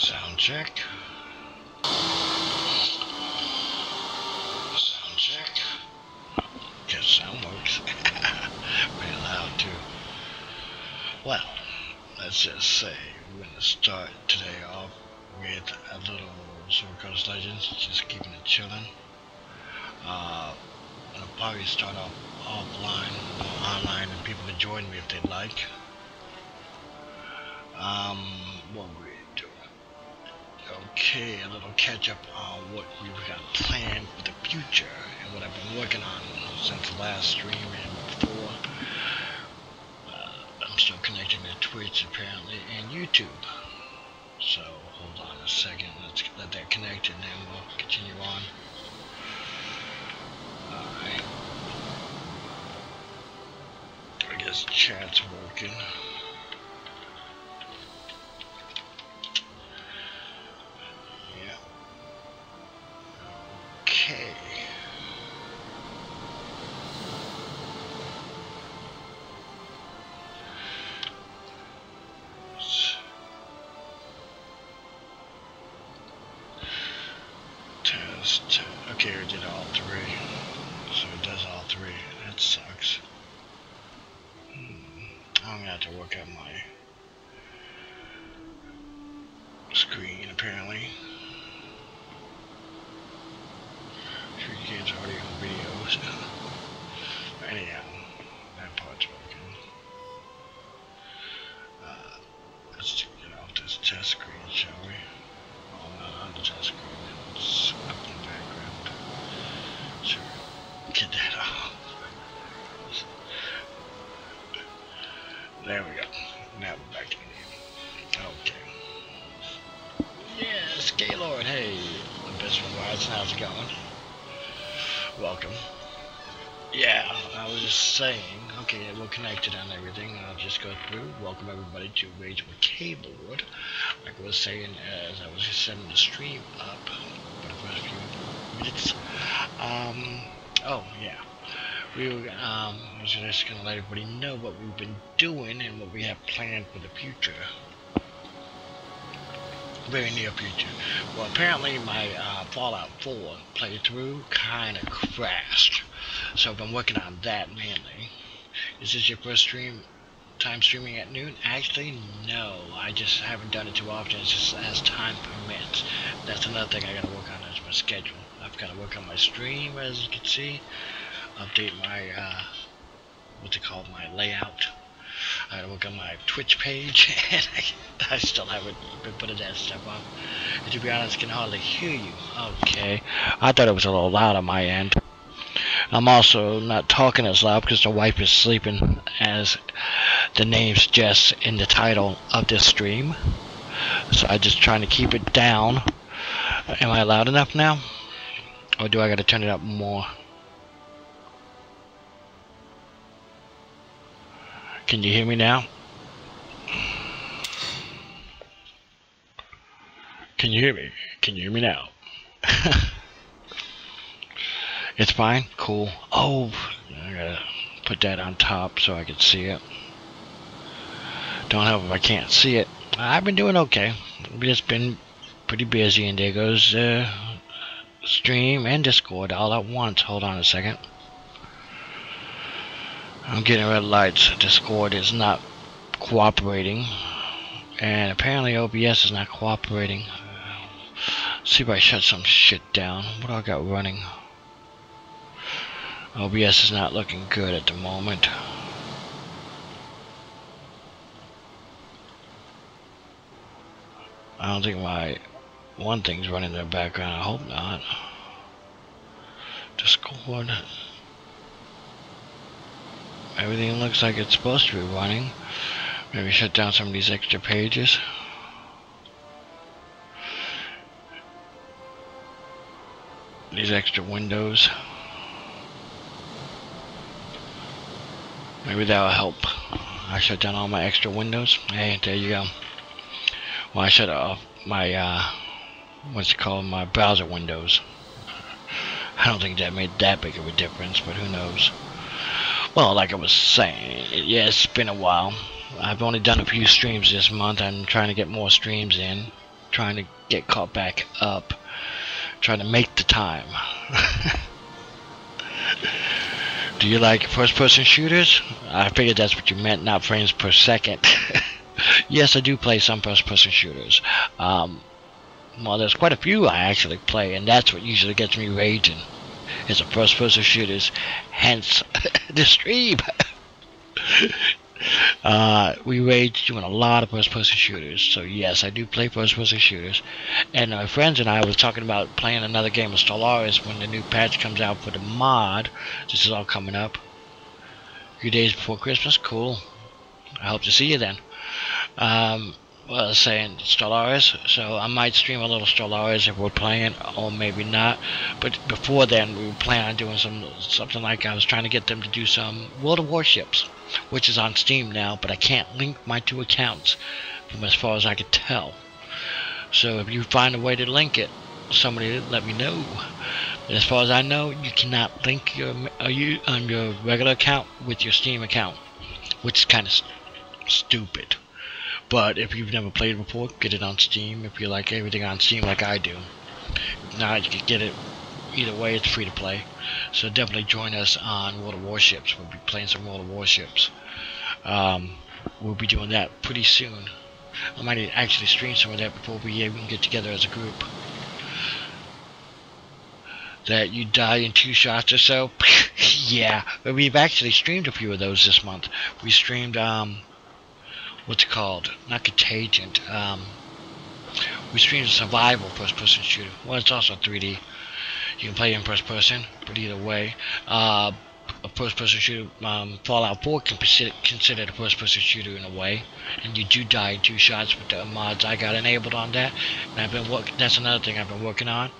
Sound check. Sound check. Guess sound works. Pretty loud too. Well, let's just say we're gonna start today off with a little Sword Coast Legends, just keeping it chilling. I'll probably start off offline or online, and people can join me if they'd like. What were we doing? Okay, a little catch up on what we've got planned for the future and what I've been working on since the last stream and before. I'm still connecting to Twitch apparently and YouTube. So hold on a second, let's let that connect and then we'll continue on. Alright. I guess chat's working. Yeah. Okay. Test. Okay, we did all three. So it does all three. That sucks. I'm gonna have to work on my screen apparently. Sure, games audio and videos. Anyhow, that part's working. Let's get off this test screen, shall we? Oh, not on the test screen. It's up in the background. Sure. Get that off. There we go. Now we're back in the game. Okay. Yes, Gaylord. Hey, Abyssal Rides. How's it going? Welcome. Yeah, I was just saying. Okay, we're connected on everything. I'll just go through. Welcome everybody to Rage with Keyboard. Like I was saying, as I was just setting the stream up for the first few minutes. Oh yeah. We were, I was just gonna let everybody know what we've been doing and what we have planned for the future. Very near future. Well, apparently my Fallout 4 playthrough kind of crashed. So I've been working on that mainly. Is this your first time streaming at noon? Actually, no. I just haven't done it too often. It's just as time permits. That's another thing I gotta work on is my schedule. I've gotta work on my stream, as you can see. Update my, what's it called, my layout. I gotta work on my Twitch page, and I still haven't been putting that stuff up. And to be honest, I can hardly hear you. Okay. I thought it was a little loud on my end. I'm also not talking as loud because the wife is sleeping, as the name suggests in the title of this stream. So I'm just trying to keep it down. Am I loud enough now? Or do I gotta turn it up more? Can you hear me now? Can you hear me? Can you hear me now? It's fine? Cool. Oh, I gotta put that on top so I can see it. Don't help if I can't see it. I've been doing okay. I've just been pretty busy, and there goes stream and Discord all at once. Hold on a second. I'm getting red lights. Discord is not cooperating, and apparently OBS is not cooperating. See if I shut some shit down. What do I got running? OBS is not looking good at the moment. I don't think my one thing's running in the background. I hope not. Discord. Everything looks like it's supposed to be running. Maybe shut down some of these extra pages. These extra windows. Maybe that'll help. I shut down all my extra windows. Hey, there you go. Well, I shut off my, what's it called, my browser windows. I don't think that made that big of a difference, but who knows. Well, like I was saying, yeah, it's been a while. I've only done a few streams this month. I'm trying to get more streams in. trying to get caught back up, trying to make the time. Do you like first-person shooters? I figured that's what you meant, not frames per second. Yes, I do play some first-person shooters. Well, there's quite a few I actually play, and that's what usually gets me raging. Is the first-person shooters, hence the stream. We rage doing a lot of first-person shooters, so yes, I do play first-person shooters. And my friends and I was talking about playing another game of Stellaris when the new patch comes out for the mod. This is all coming up a few days before Christmas. Cool. I hope to see you then. Well, I was saying Stellaris, so I might stream a little Stellaris if we're playing, or maybe not. But before then, we were planning on doing something like I was trying to get them to do some World of Warships, which is on Steam now, but I can't link my 2 accounts from as far as I could tell. So if you find a way to link it, somebody let me know. But as far as I know, you cannot link your regular account with your Steam account, which is kind of stupid. But if you've never played before, get it on Steam. If you like everything on Steam like I do, if not, you can get it either way. It's free to play. So definitely join us on World of Warships. We'll be playing some World of Warships. We'll be doing that pretty soon. I might actually stream some of that before we even get together as a group. That you die in 2 shots or so? Yeah, but we've actually streamed a few of those this month. We streamed what's it called? Not Contagion. We streamed a survival first-person shooter. Well, it's also 3D. You can play in first person, but either way, a first-person shooter, Fallout 4 can be considered a first-person shooter in a way, and you do die in 2 shots with the mods I got enabled on that. And I've been that's another thing I've been working on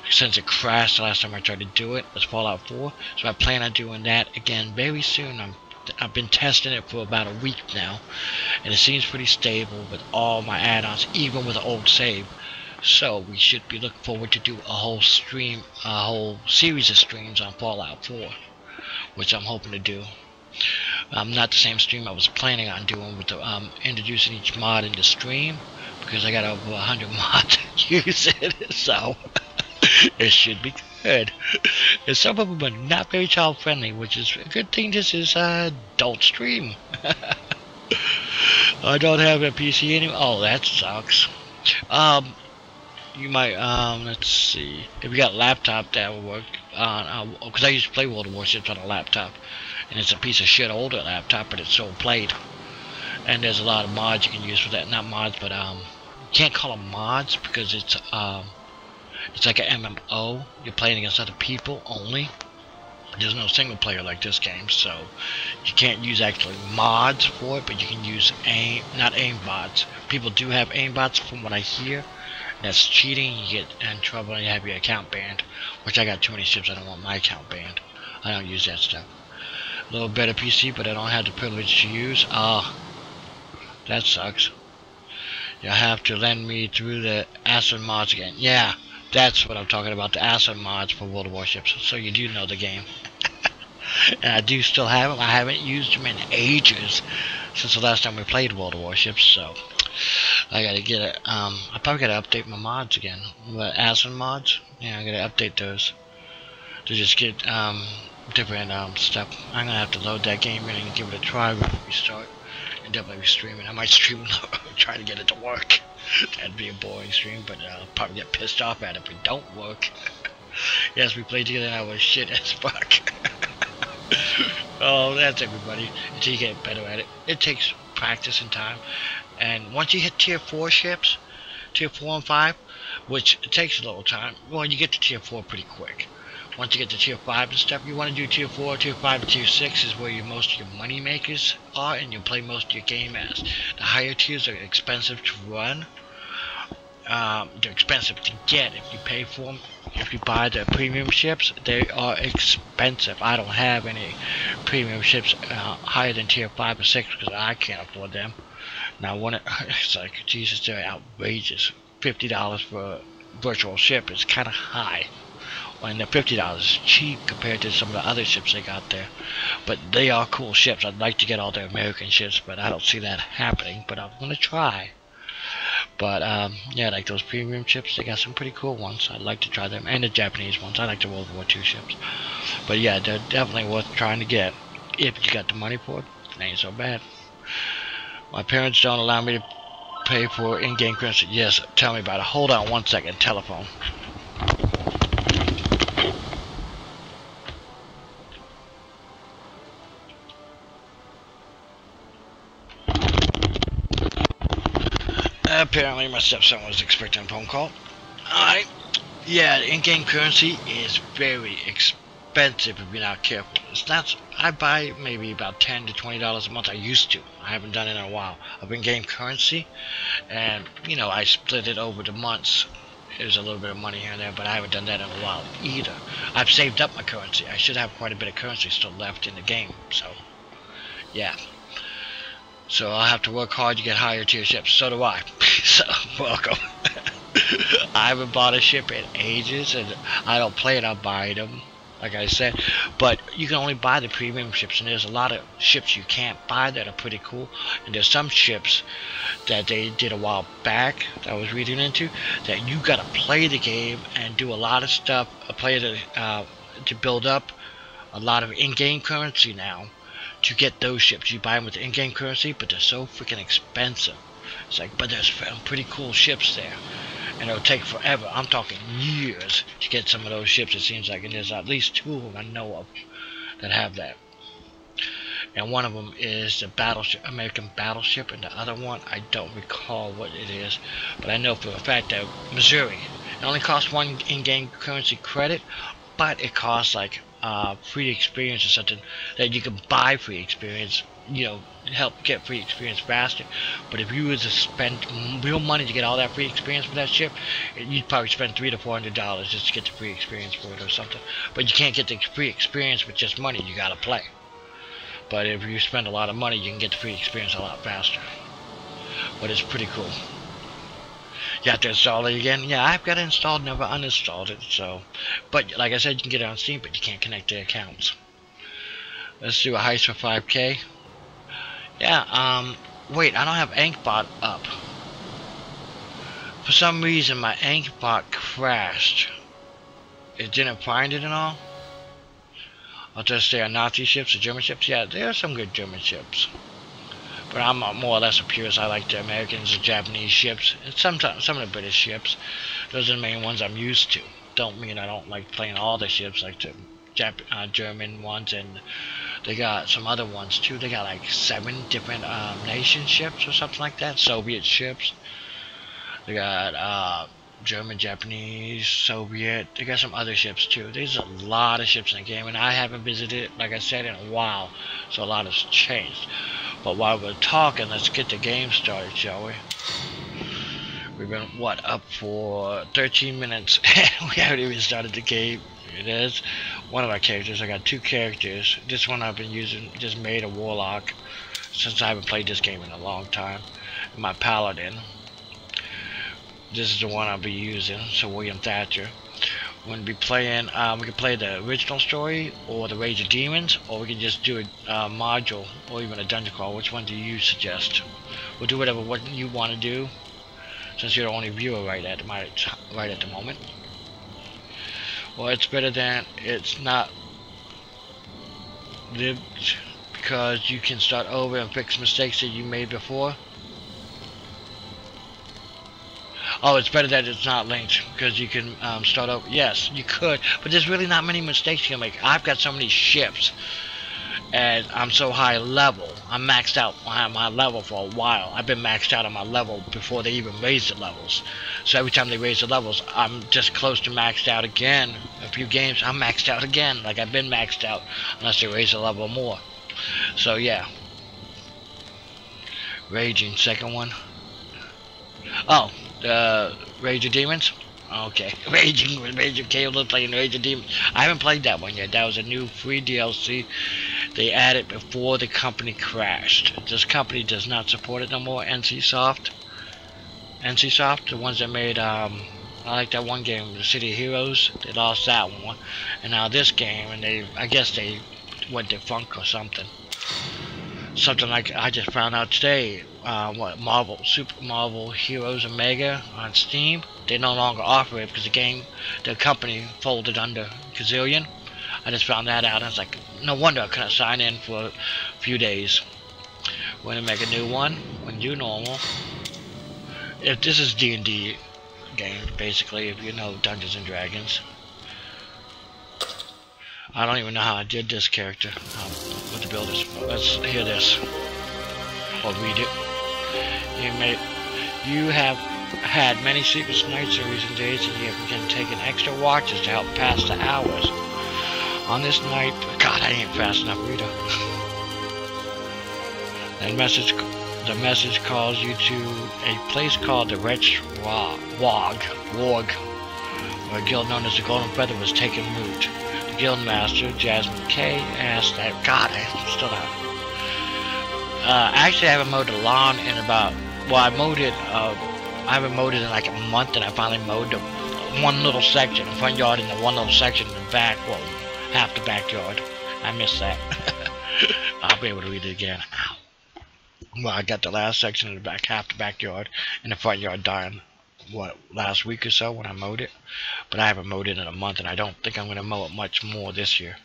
since it crashed the last time I tried to do it. Was Fallout 4, so I plan on doing that again very soon. I've been testing it for about a week now, and it seems pretty stable with all my add-ons, even with an old save. So we should be looking forward to do a whole series of streams on Fallout 4, which I'm hoping to do. Not the same stream I was planning on doing with the introducing each mod in the stream, because I got over 100 mods to use it, so it should be good. And some of them are not very child friendly, which is a good thing. This is adult stream. I don't have a PC anymore. Oh, that sucks. You might let's see if you got a laptop that will work on, because I used to play World of Warships on a laptop, and it's a piece of shit older laptop, but it's so played. And there's a lot of mods you can use for that. Not mods, but you can't call them mods because it's like an MMO. You're playing against other people only. There's no single player like this game, so you can't use actually mods for it, but you can use not aimbots. People do have aimbots from what I hear. That's cheating. You get in trouble and you have your account banned, which I got too many ships. I don't want my account banned. I don't use that stuff. A little better PC, but I don't have the privilege to use. That sucks. You'll have to lend me through the Acid mods again. Yeah, that's what I'm talking about, the Acid mods for World of Warships. So you do know the game. And I do still have them. I haven't used them in ages, since the last time we played World of Warships, so I gotta get it. I probably gotta update my mods again. What, Acid mods? Yeah, I gotta update those to just get different stuff. I'm gonna have to load that game in and give it a try before we start. And definitely be streaming. I might stream try to get it to work. That'd be a boring stream, but I'll probably get pissed off at it if it don't work. Yes, we played together and I was shit as fuck. Oh, that's everybody. Until you get better at it. It takes practice and time. And once you hit tier 4 ships, tier 4 and 5, which it takes a little time, well, you get to tier 4 pretty quick. Once you get to tier 5 and stuff, you want to do tier 4, tier 5, and tier 6 is where most of your money makers are, and you play most of your game as. The higher tiers are expensive to run. They're expensive to get if you pay for them. If you buy the premium ships, they are expensive. I don't have any premium ships higher than tier 5 or 6 because I can't afford them. Now, it's like, Jesus, they're outrageous. $50 for a virtual ship is kind of high. And the $50 is cheap compared to some of the other ships they got there. But they are cool ships. I'd like to get all the American ships, but I don't see that happening. But I'm going to try. But yeah, like those premium ships, they got some pretty cool ones. I'd like to try them, and the Japanese ones. I like the World War II ships. But yeah, they're definitely worth trying to get if you got the money for it. It ain't so bad. My parents don't allow me to pay for in-game currency. Yes, tell me about it. Hold on one second. Telephone. Apparently my stepson was expecting a phone call. Alright. Yeah, in-game currency is very expensive if you're not careful. It's not. I buy maybe about $10 to $20 a month. I used to. I haven't done it in a while of in-game currency, and you know, I split it over the months. There's a little bit of money here and there, but I haven't done that in a while either. I've saved up my currency. I should have quite a bit of currency still left in the game. So yeah. So I'll have to work hard to get higher tier ships. So do I. So welcome. I haven't bought a ship in ages, and I don't plan on buying them, like I said. But you can only buy the premium ships, and there's a lot of ships you can't buy that are pretty cool. And there's some ships that they did a while back that I was reading into that you gotta play the game and do a lot of stuff, play to build up a lot of in-game currency now to get those ships. You buy them with in-game currency, but they're so freaking expensive. It's like, but there's some pretty cool ships there, and it'll take forever. I'm talking years to get some of those ships, it seems like, and there's at least 2 of them I know of that have that. And one of them is the battleship, American Battleship, and the other one I don't recall what it is, but I know for a fact that Missouri, it only costs 1 in-game currency credit, but it costs like free experience or something, that you can buy free experience, you know, help get free experience faster. But if you were to spend real money to get all that free experience for that ship, you'd probably spend $300 to $400 just to get the free experience for it or something. But you can't get the free experience with just money. You gotta play. But if you spend a lot of money, you can get the free experience a lot faster. But it's pretty cool. You have to install it again. Yeah, I've got it installed, never uninstalled it. So, but like I said, you can get it on Steam, but you can't connect the accounts. Let's do a heist for 5K. Yeah, wait, I don't have Ankbot up. For some reason, my Ankbot crashed. It didn't find it and all. I'll just say on Nazi ships or German ships. Yeah, there are some good German ships. But I'm more or less a purist. I like the Americans, the Japanese ships, and sometimes some of the British ships. Those are the main ones I'm used to. Don't mean I don't like playing all the ships, like the German ones, and they got some other ones too. They got like 7 different nation ships or something like that. Soviet ships. They got German, Japanese, Soviet. They got some other ships too. There's a lot of ships in the game, and I haven't visited, like I said, in a while, so a lot has changed. But while we're talking, let's get the game started, shall we? We've been, what, up for 13 minutes, and we haven't even started the game. It is one of our characters. I got 2 characters. This one I've been using, just made a warlock, since I haven't played this game in a long time. And my paladin. This is the one I'll be using, so William Thatcher. We're going to be playing, we can play the original story, or the Rage of Demons, or we can just do a module, or even a dungeon crawl. Which one do you suggest? We'll do whatever what you want to do, since you're the only viewer right at the moment. Well, it's better than it's not lived, because you can start over and fix mistakes that you made before. Oh, it's better that it's not linked, because you can start over. Yes, you could, but there's really not many mistakes you can make. I've got so many ships, and I'm so high level. I'm maxed out on my level for a while. I've been maxed out on my level before they even raised the levels. So every time they raise the levels, I'm just close to maxed out again. A few games, I'm maxed out again, like I've been maxed out, unless they raise the level more. So yeah. Raging, second one. Oh, Rage of Demons? Okay. Rage of Caleb playing Rage of Demons. I haven't played that one yet. That was a new free DLC they added before the company crashed. This company does not support it no more. NCSoft, the ones that made, I like that one game, the City of Heroes. They lost that one. And now this game, and I guess they went defunct or something. something like I just found out today. What Super Marvel Heroes Omega on Steam? They no longer offer it because the company folded under Gazillion. I just found that out. And I was like, no wonder I couldn't sign in for a few days. We're gonna make a new one. We're gonna do normal. If this is D&D game, basically, if you know Dungeons and Dragons. I don't even know how I did this character with the builders. Let's hear this or read it. You have had many sleepless nights in recent days, and you have been taking extra watches to help pass the hours. On this night, God, I ain't fast enough, reader. The message calls you to a place called the Wretch Wog, where a guild known as the Golden Feather was taking root. The Guildmaster, Jasmine K, asked that. God, I still not. Actually, I haven't mowed the lawn in about. Well, I mowed it. I haven't mowed it in like a month, and I finally mowed the one little section, the front yard, and the one little section in the back. Well, half the backyard. I missed that. I'll be able to read it again. Ow. Well, I got the last section in the back, half the backyard, and the front yard done. What, last week or so when I mowed it, but I haven't mowed it in a month, and I don't think I'm going to mow it much more this year.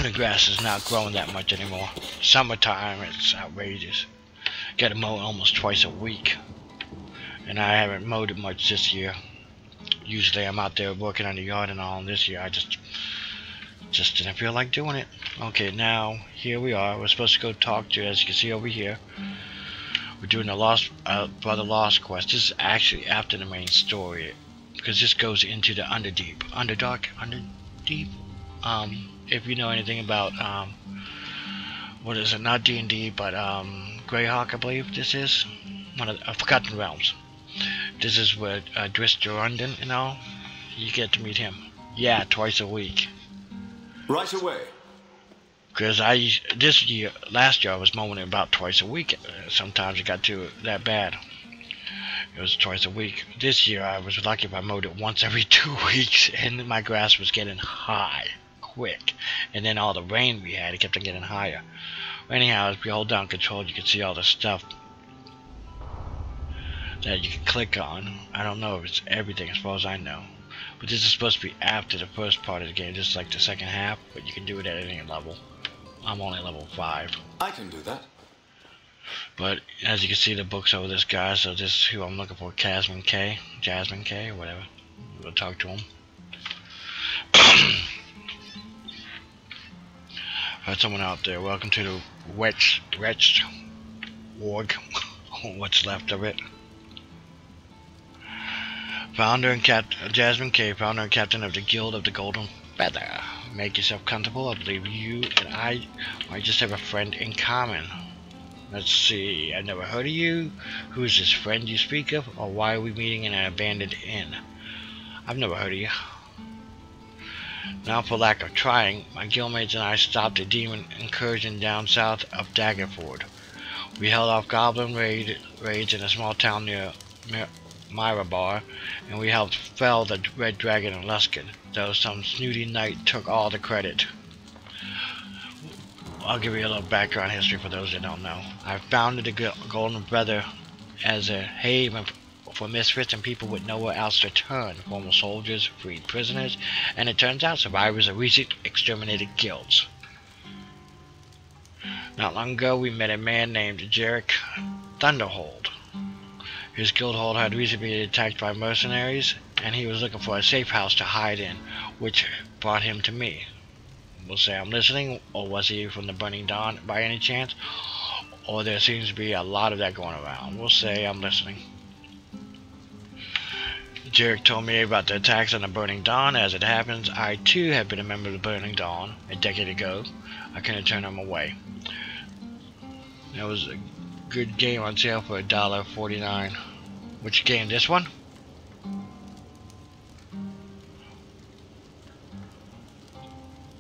The grass is not growing that much anymore. Summertime, it's outrageous. Got to mow it almost twice a week, and I haven't mowed it much this year. Usually I'm out there working on the yard and all, and this year I just didn't feel like doing it. Okay, now here we are. We're supposed to go talk to, as you can see over here. We're doing the Brother Lost quest. This is actually after the main story, because this goes into the Underdeep. Underdeep? If you know anything about, what is it, not D&D, but Greyhawk, I believe this is. One of the Forgotten Realms. This is where Drizzt Do'Urden and all, you get to meet him. Yeah, twice a week. Right away. Because last year I was mowing it about twice a week. Sometimes it got to that bad. It was twice a week. This year I was lucky if I mowed it once every 2 weeks, and my grass was getting high quick. And then all the rain we had, it kept on getting higher. Anyhow, if you hold down control, you can see all the stuff that you can click on. I don't know if it's everything as far as I know. But this is supposed to be after the first part of the game, just like the second half, but you can do it at any level. I'm only level 5. I can do that. But as you can see, the book's over this guy, so this is who I'm looking for, Jasmine K, or whatever. We'll talk to him. Heard someone out there. Welcome to the Wretch Wog. What's left of it. Founder and Jasmine K, founder and captain of the Guild of the Golden Feather. Make yourself comfortable. I believe you and I might just have a friend in common. Let's see. I've never heard of you. Who is this friend you speak of? Or why are we meeting in an abandoned inn? I've never heard of you. Now, for lack of trying, my guildmates and I stopped a demon incursion down south of Daggerford. We held off goblin raids in a small town near Myrabar, and we helped fell the Red Dragon in Luskan, though some snooty knight took all the credit. I'll give you a little background history for those that don't know. I founded the Golden Feather as a haven for misfits and people with nowhere else to turn, former soldiers, freed prisoners, and it turns out survivors of recent exterminated guilds. Not long ago, we met a man named Jarek Thunderhold. His guild hall had recently been attacked by mercenaries, and he was looking for a safe house to hide in, which brought him to me. We'll say I'm listening, or was he from the Burning Dawn by any chance? Or there seems to be a lot of that going around. We'll say I'm listening. Jarek told me about the attacks on the Burning Dawn. As it happens, I too have been a member of the Burning Dawn a decade ago. I couldn't turn him away. That was a good game on sale for $1.49. Which game? This one?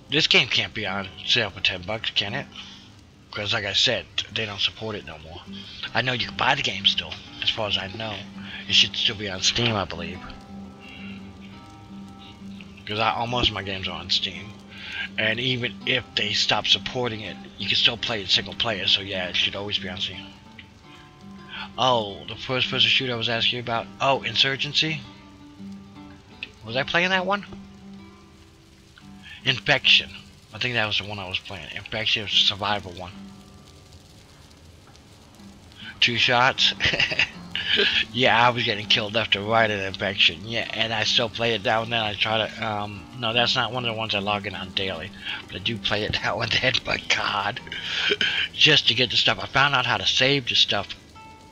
This game can't be on sale for $10, can it? Because like I said, they don't support it no more. I know you can buy the game still, as far as I know. It should still be on Steam, I believe. Because most of my games are on Steam. And even if they stop supporting it, you can still play it single player. So yeah, it should always be on Steam. Oh, the first person shooter I was asking you about. Oh, Insurgency. Was I playing that one? Infection. I think that was the one I was playing. Infection was the survival one. 2 shots. Yeah, I was getting killed left and right in Infection. Yeah, and I still play it now and then. I try to, no, that's not one of the ones I log in on daily. But I do play it now and then, but God. Just to get the stuff. I found out how to save the stuff.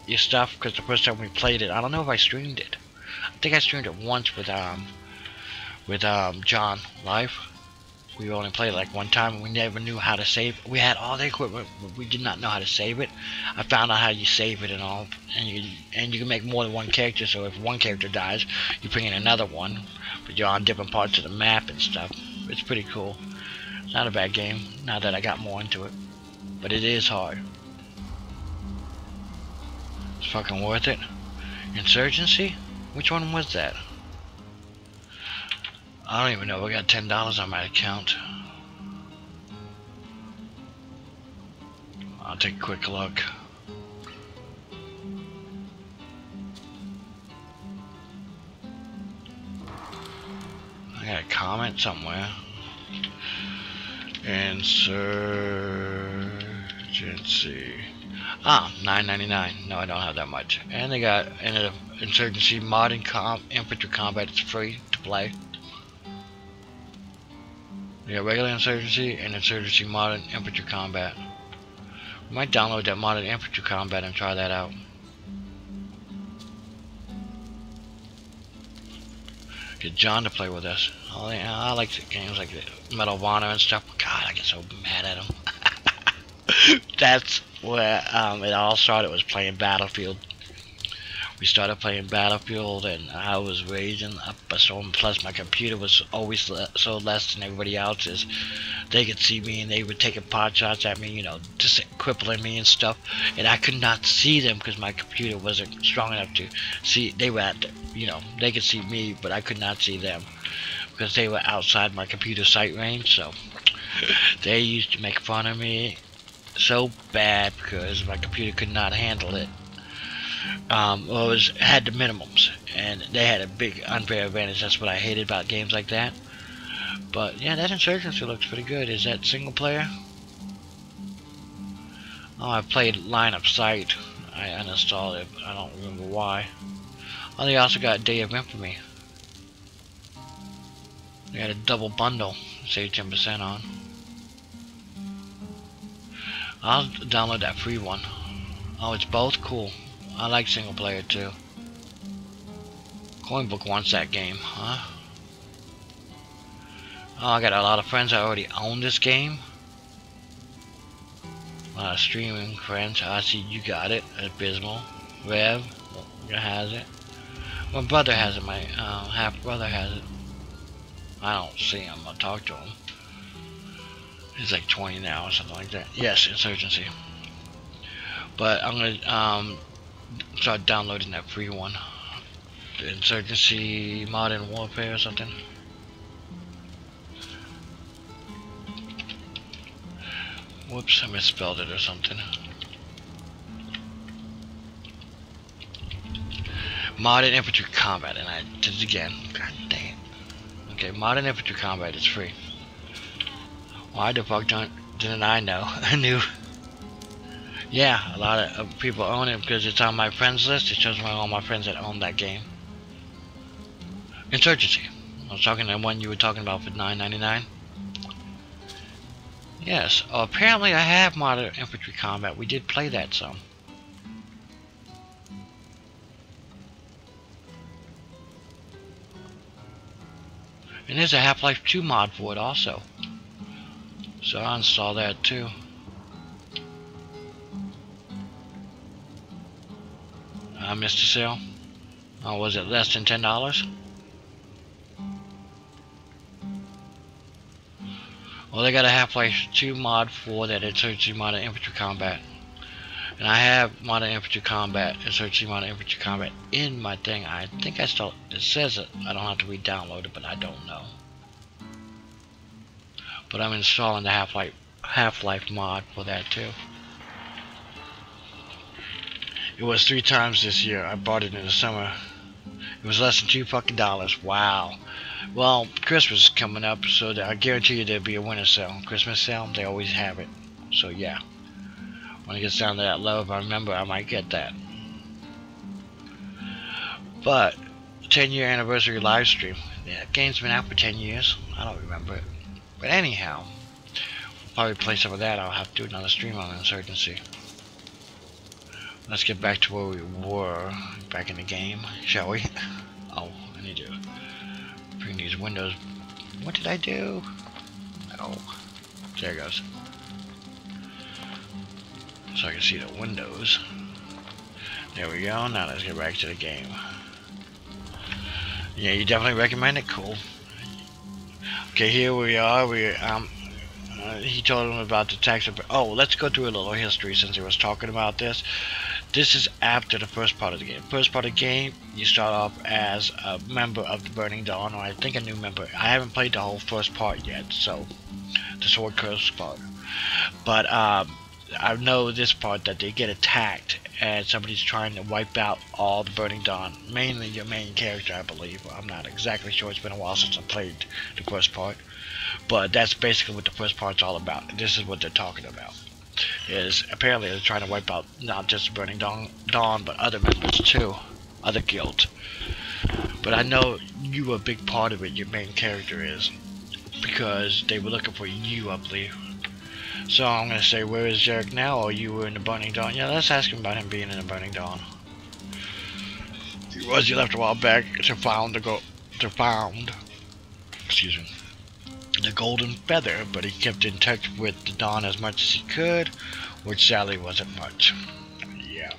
Your stuff, because the first time we played it, I don't know if I streamed it. I think I streamed it once with John live. We only played it like one time, and we never knew how to save. We had all the equipment, but we did not know how to save it. I found out how you save it and all, and you can make more than one character. So if one character dies, you bring in another one, but you're on different parts of the map and stuff. It's pretty cool. It's not a bad game. Now that I got more into it, but it is hard. It's fucking worth it. Insurgency? Which one was that? I don't even know. I got $10 on my account. I'll take a quick look. I got a comment somewhere. Insurgency. Ah, $9.99. No, I don't have that much. And they got an Insurgency Modern Infantry Combat. It's free to play. We got regular Insurgency and Insurgency Modern Infantry Combat. We might download that Modern Infantry Combat and try that out. Get John to play with us. Oh, yeah, I like the games like the Medal of Honor and stuff. God, I get so mad at him. That's where it all started, was playing Battlefield. We started playing Battlefield, and I was raising up a storm. Plus, my computer was always so less than everybody else's. They could see me, and they were taking pot shots at me, you know, just crippling me and stuff. And I could not see them because my computer wasn't strong enough to see. They were at, you know, they could see me, but I could not see them because they were outside my computer sight range. So they used to make fun of me so bad because my computer could not handle it. Well, it had the minimums, and they had a big unfair advantage. That's what I hated about games like that. But yeah, that Insurgency looks pretty good. Is that single player? Oh, I played Line of Sight. I uninstalled it, but I don't remember why. Oh, they also got Day of Infamy. They had a double bundle, save 10% on. I'll download that free one. Oh, it's both? Cool. I like single player too. Coinbook wants that game, huh? Oh, I got a lot of friends that already own this game. A lot of streaming friends. I see you got it. Abysmal. Rev has it. My brother has it. My half brother has it. I don't see him. I'll talk to him. He's like 20 now or something like that. Yes, Insurgency. But I'm gonna start downloading that free one. The Insurgency Modern Warfare or something. Whoops, I misspelled it or something. Modern Infantry Combat, and I did it again. God dang it. Okay, Modern Infantry Combat is free. Why the fuck didn't I know? I knew. Yeah, a lot of people own it because it's on my friends list. It shows me all my friends that own that game. Insurgency. I was talking to the one you were talking about for $9.99. Yes. Oh, apparently I have Modern Infantry Combat. We did play that some. And there's a Half-Life 2 mod for it also. So I'll install that too. Mr. Sale. Oh, was it less than $10? Well, they got a Half-Life 2 mod for that Insurgency Modern Infantry Combat. And I have Modern Infantry Combat, Insurgency Modern Infantry Combat in my thing. I think I still, it says it. I don't have to re-download it, but I don't know. But I'm installing the Half-Life mod for that too. It was 3 times this year. I bought it in the summer. It was less than $2 fucking. Wow. Well, Christmas is coming up, so I guarantee you there'll be a winter sale. Christmas sale, they always have it. So yeah. When it gets down to that low, if I remember, I might get that. But 10-year anniversary live stream. Yeah, that game's been out for 10 years. I don't remember it. But anyhow, I'll probably play some of that. I'll have to do another stream on Insurgency. Let's get back to where we were back in the game, shall we? Oh, I need to bring these windows. What did I do? Oh, there it goes. So I can see the windows. There we go. Now let's get back to the game. Yeah, you definitely recommend it. Cool. Okay, here we are. He told him about the tax. Oh, let's go through a little history since he was talking about this. This is after the first part of the game. First part of the game, you start off as a member of the Burning Dawn, or I think a new member. I haven't played the whole first part yet, so the Sword Curse part. But I know this part that they get attacked and somebody's trying to wipe out all the Burning Dawn. Mainly your main character, I believe. I'm not exactly sure. It's been a while since I played the first part. But that's basically what the first part's all about. This is what they're talking about. Is apparently they're trying to wipe out not just Burning Dawn, but other members too, other guilds. But I know you are a big part of it. Your main character is, because they were looking for you, I believe. So I'm gonna say, where is Jarek now? Or you were in the Burning Dawn? Yeah, let's ask him about him being in the Burning Dawn. He left a while back to found excuse me, the Golden Feather, but he kept in touch with the Dawn as much as he could, which sadly wasn't much. Yeah,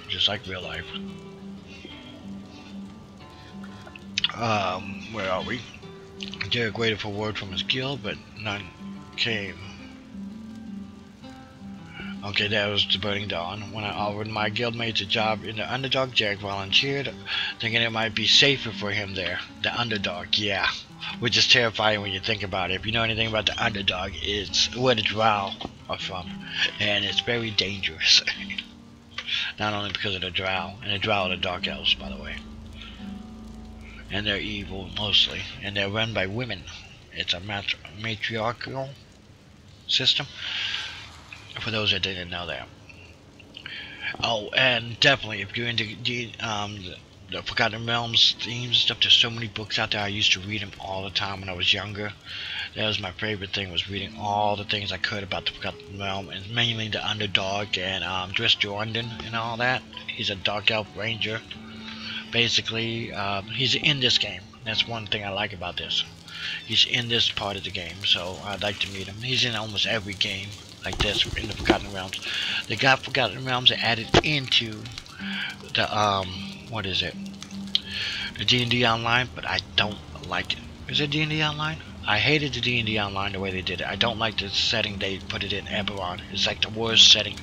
just like real life. Where are we? Jarek waited for word from his guild, but none came. Okay, that was the Burning Dawn. When I offered my guildmates a job in the Underdog, Jarek volunteered, thinking it might be safer for him there. The Underdog, yeah. Which is terrifying when you think about it. If you know anything about the Underdog, it's where the Drow are from. And it's very dangerous. Not only because of the Drow. And the Drow are the Dark Elves, by the way. And they're evil, mostly. And they're run by women. It's a matriarchal system. For those that didn't know that. Oh, and definitely, if you're into the Forgotten Realms themes and stuff, there's so many books out there. I used to read them all the time when I was younger. That was my favorite thing, was reading all the things I could about the Forgotten Realm, and mainly the Underdog and Driss Jordan and all that. He's a Dark Elf Ranger. Basically, he's in this game. That's one thing I like about this. He's in this part of the game, so I'd like to meet him. He's in almost every game like this in the Forgotten Realms. They got Forgotten Realms added into the what is it? The D&D Online, but I don't like it. Is it D&D Online? I hated the D&D Online the way they did it. I don't like the setting they put it in Eberron. It's like the worst setting,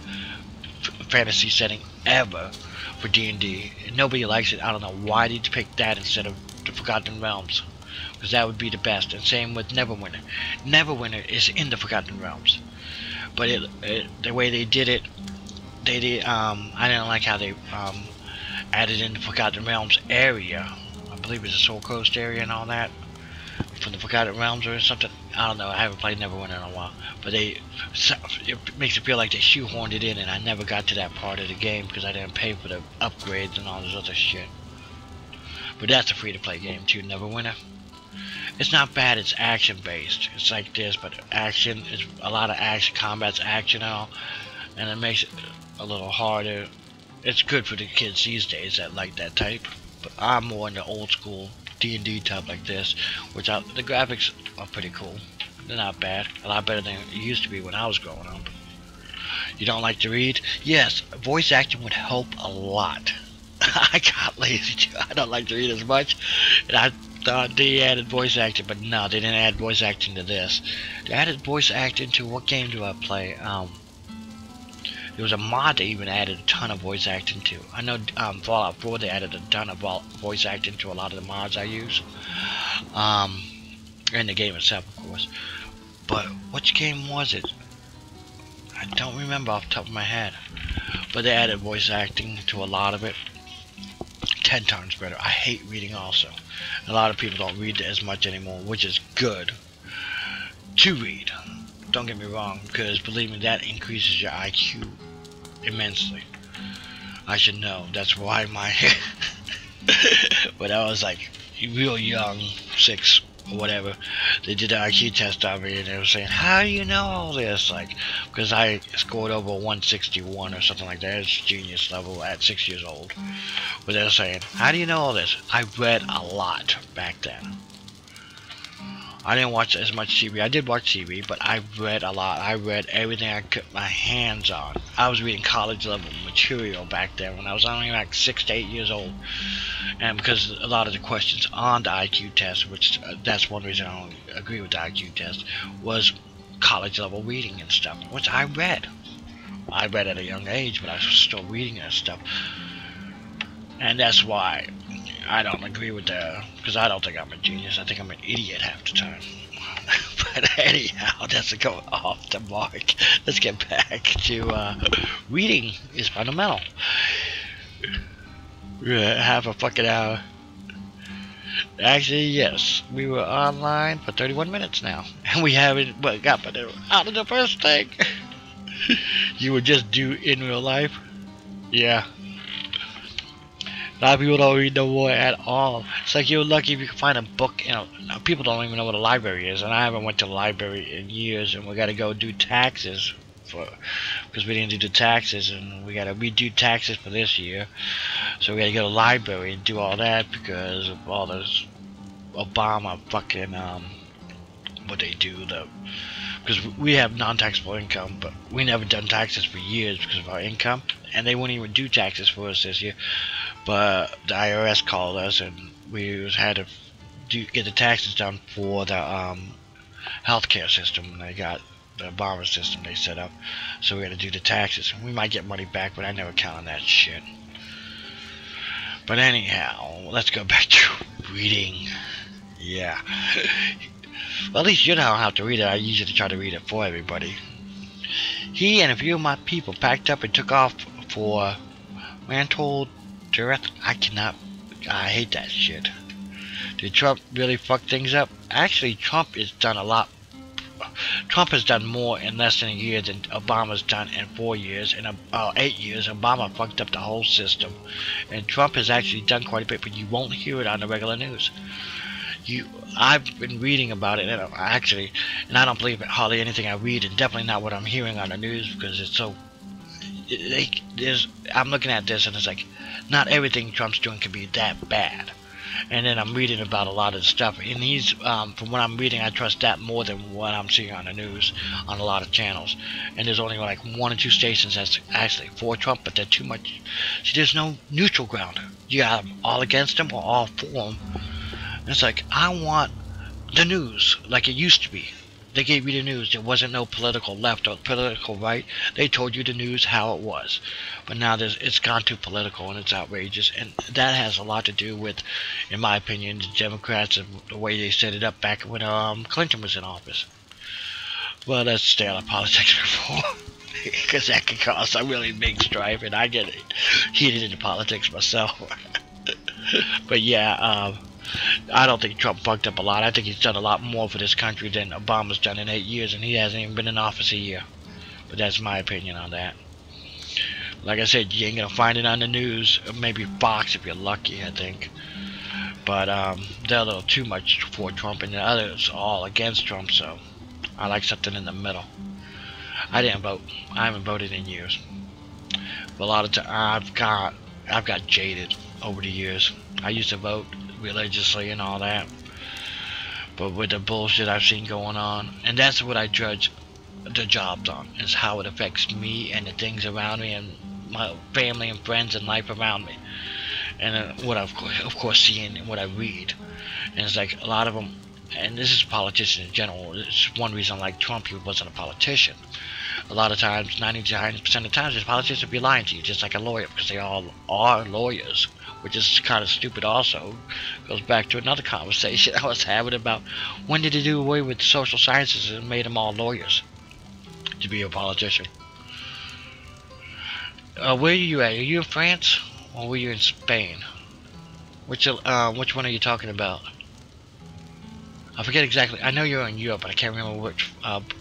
fantasy setting ever for D&D. Nobody likes it. I don't know why they picked that instead of the Forgotten Realms, because that would be the best. And same with Neverwinter. Neverwinter is in the Forgotten Realms. But the way they did it, I didn't like how they added in the Forgotten Realms area. I believe it's the Soul Coast area and all that. From the Forgotten Realms or something. I don't know, I haven't played Neverwinter in a while. But it makes it feel like they shoehorned it in, and I never got to that part of the game because I didn't pay for the upgrades and all this other shit. But that's a free-to-play game too, Neverwinter. It's not bad, it's action based. It's like this, but action is a lot of action, combat's action and all, and it makes it a little harder. It's good for the kids these days that like that type, but I'm more in the old school D&D type like this, which the graphics are pretty cool. They're not bad, a lot better than it used to be when I was growing up. You don't like to read? Yes, voice acting would help a lot. I got lazy too. I don't like to read as much, and I thought they added voice acting, but no, they didn't add voice acting to this. They added voice acting to, what game do I play? There was a mod they even added a ton of voice acting to. I know Fallout 4 they added a ton of voice acting to a lot of the mods I use. In the game itself, of course. But which game was it? I don't remember off the top of my head. But they added voice acting to a lot of it. 10 times better. I hate reading also. A lot of people don't read as much anymore, which is good to read. Don't get me wrong, because believe me, that increases your IQ immensely. I should know. That's why my when I was like real young, 6 or whatever, they did the IQ test on me, and they were saying, how do you know all this? Like, because I scored over 161 or something like that. It's genius level at 6 years old. But they were saying, how do you know all this? I read a lot back then. I didn't watch as much TV. I did watch TV, but I read a lot. I read everything I could my hands on. I was reading college level material back then when I was only like 6 to 8 years old. And because a lot of the questions on the IQ test, which that's one reason I don't agree with the IQ test, was college level reading and stuff, which I read. I read at a young age, but I was still reading that stuff. And that's why I don't agree with that, because I don't think I'm a genius. I think I'm an idiot half the time. But anyhow, that's go off the mark. Let's get back to reading is fundamental. Half a fucking hour. Actually, yes, we were online for 31 minutes now, and we haven't got out of the first thing. You would just do in real life? Yeah. A lot of people don't read no more at all. It's like you're lucky if you can find a book. You know, people don't even know what a library is, and I haven't went to the library in years, and we got to go do taxes because we didn't do the taxes, and we got to redo taxes for this year. So we got to go to the library and do all that because of all those Obama fucking what they do because we have non-taxable income, but we never done taxes for years because of our income, and they wouldn't even do taxes for us this year. But the IRS called us, and we had to get the taxes done for the healthcare system. They got the Obama system they set up, so we had to do the taxes. We might get money back, but I never count on that shit. But anyhow, let's go back to reading. Yeah. Well, at least you don't have to read it. I usually try to read it for everybody. He and a few of my people packed up and took off for Rantoul Direct. I hate that shit. Did Trump really fuck things up? Actually, Trump has done a lot. Trump has done more in less than a year than Obama's done in 4 years. In 8 years, Obama fucked up the whole system. And Trump has actually done quite a bit, but you won't hear it on the regular news. I've been reading about it, and I don't believe hardly anything I read, and definitely not what I'm hearing on the news, because it's so. I'm looking at this, and it's like, not everything Trump's doing can be that bad. And then I'm reading about a lot of stuff, and he's, from what I'm reading, I trust that more than what I'm seeing on the news on a lot of channels. And there's only like 1 or 2 stations that's actually for Trump, but they're too much. See, there's no neutral ground. You got them all against him or all for him. And it's like, I want the news like it used to be. They gave you the news. There wasn't no political left or political right. They told you the news how it was. But now it's gone too political, and it's outrageous. And that has a lot to do with, in my opinion, the Democrats and the way they set it up back when Clinton was in office. Well, let's stay out of politics before, because that can cause a really big strife, and I get heated into politics myself. But yeah, I don't think Trump fucked up a lot. I think he's done a lot more for this country than Obama's done in 8 years, and he hasn't even been in office a year. But that's my opinion on that. Like I said, you ain't gonna find it on the news. Maybe Fox if you're lucky, I think. But they're a little too much for Trump, and the others are all against Trump, so I like something in the middle. I didn't vote. I haven't voted in years. But a lot of times I've got jaded over the years. I used to vote religiously and all that, but with the bullshit I've seen going on, and that's what I judge the jobs on, is how it affects me and the things around me and my family and friends and life around me, and what I've of course seen and what I read. And it's like a lot of them, and this is politicians in general. It's one reason I like Trump. He wasn't a politician. a lot of times, 99% of the times, the politicians will be lying to you, just like a lawyer, because they all are lawyers, which is kind of stupid also. Goes back to another conversation I was having about when did they do away with social sciences and made them all lawyers to be a politician. Where are you at? Are you in France or were you in Spain? Which one are you talking about? I forget exactly. I know you're in Europe, but I can't remember which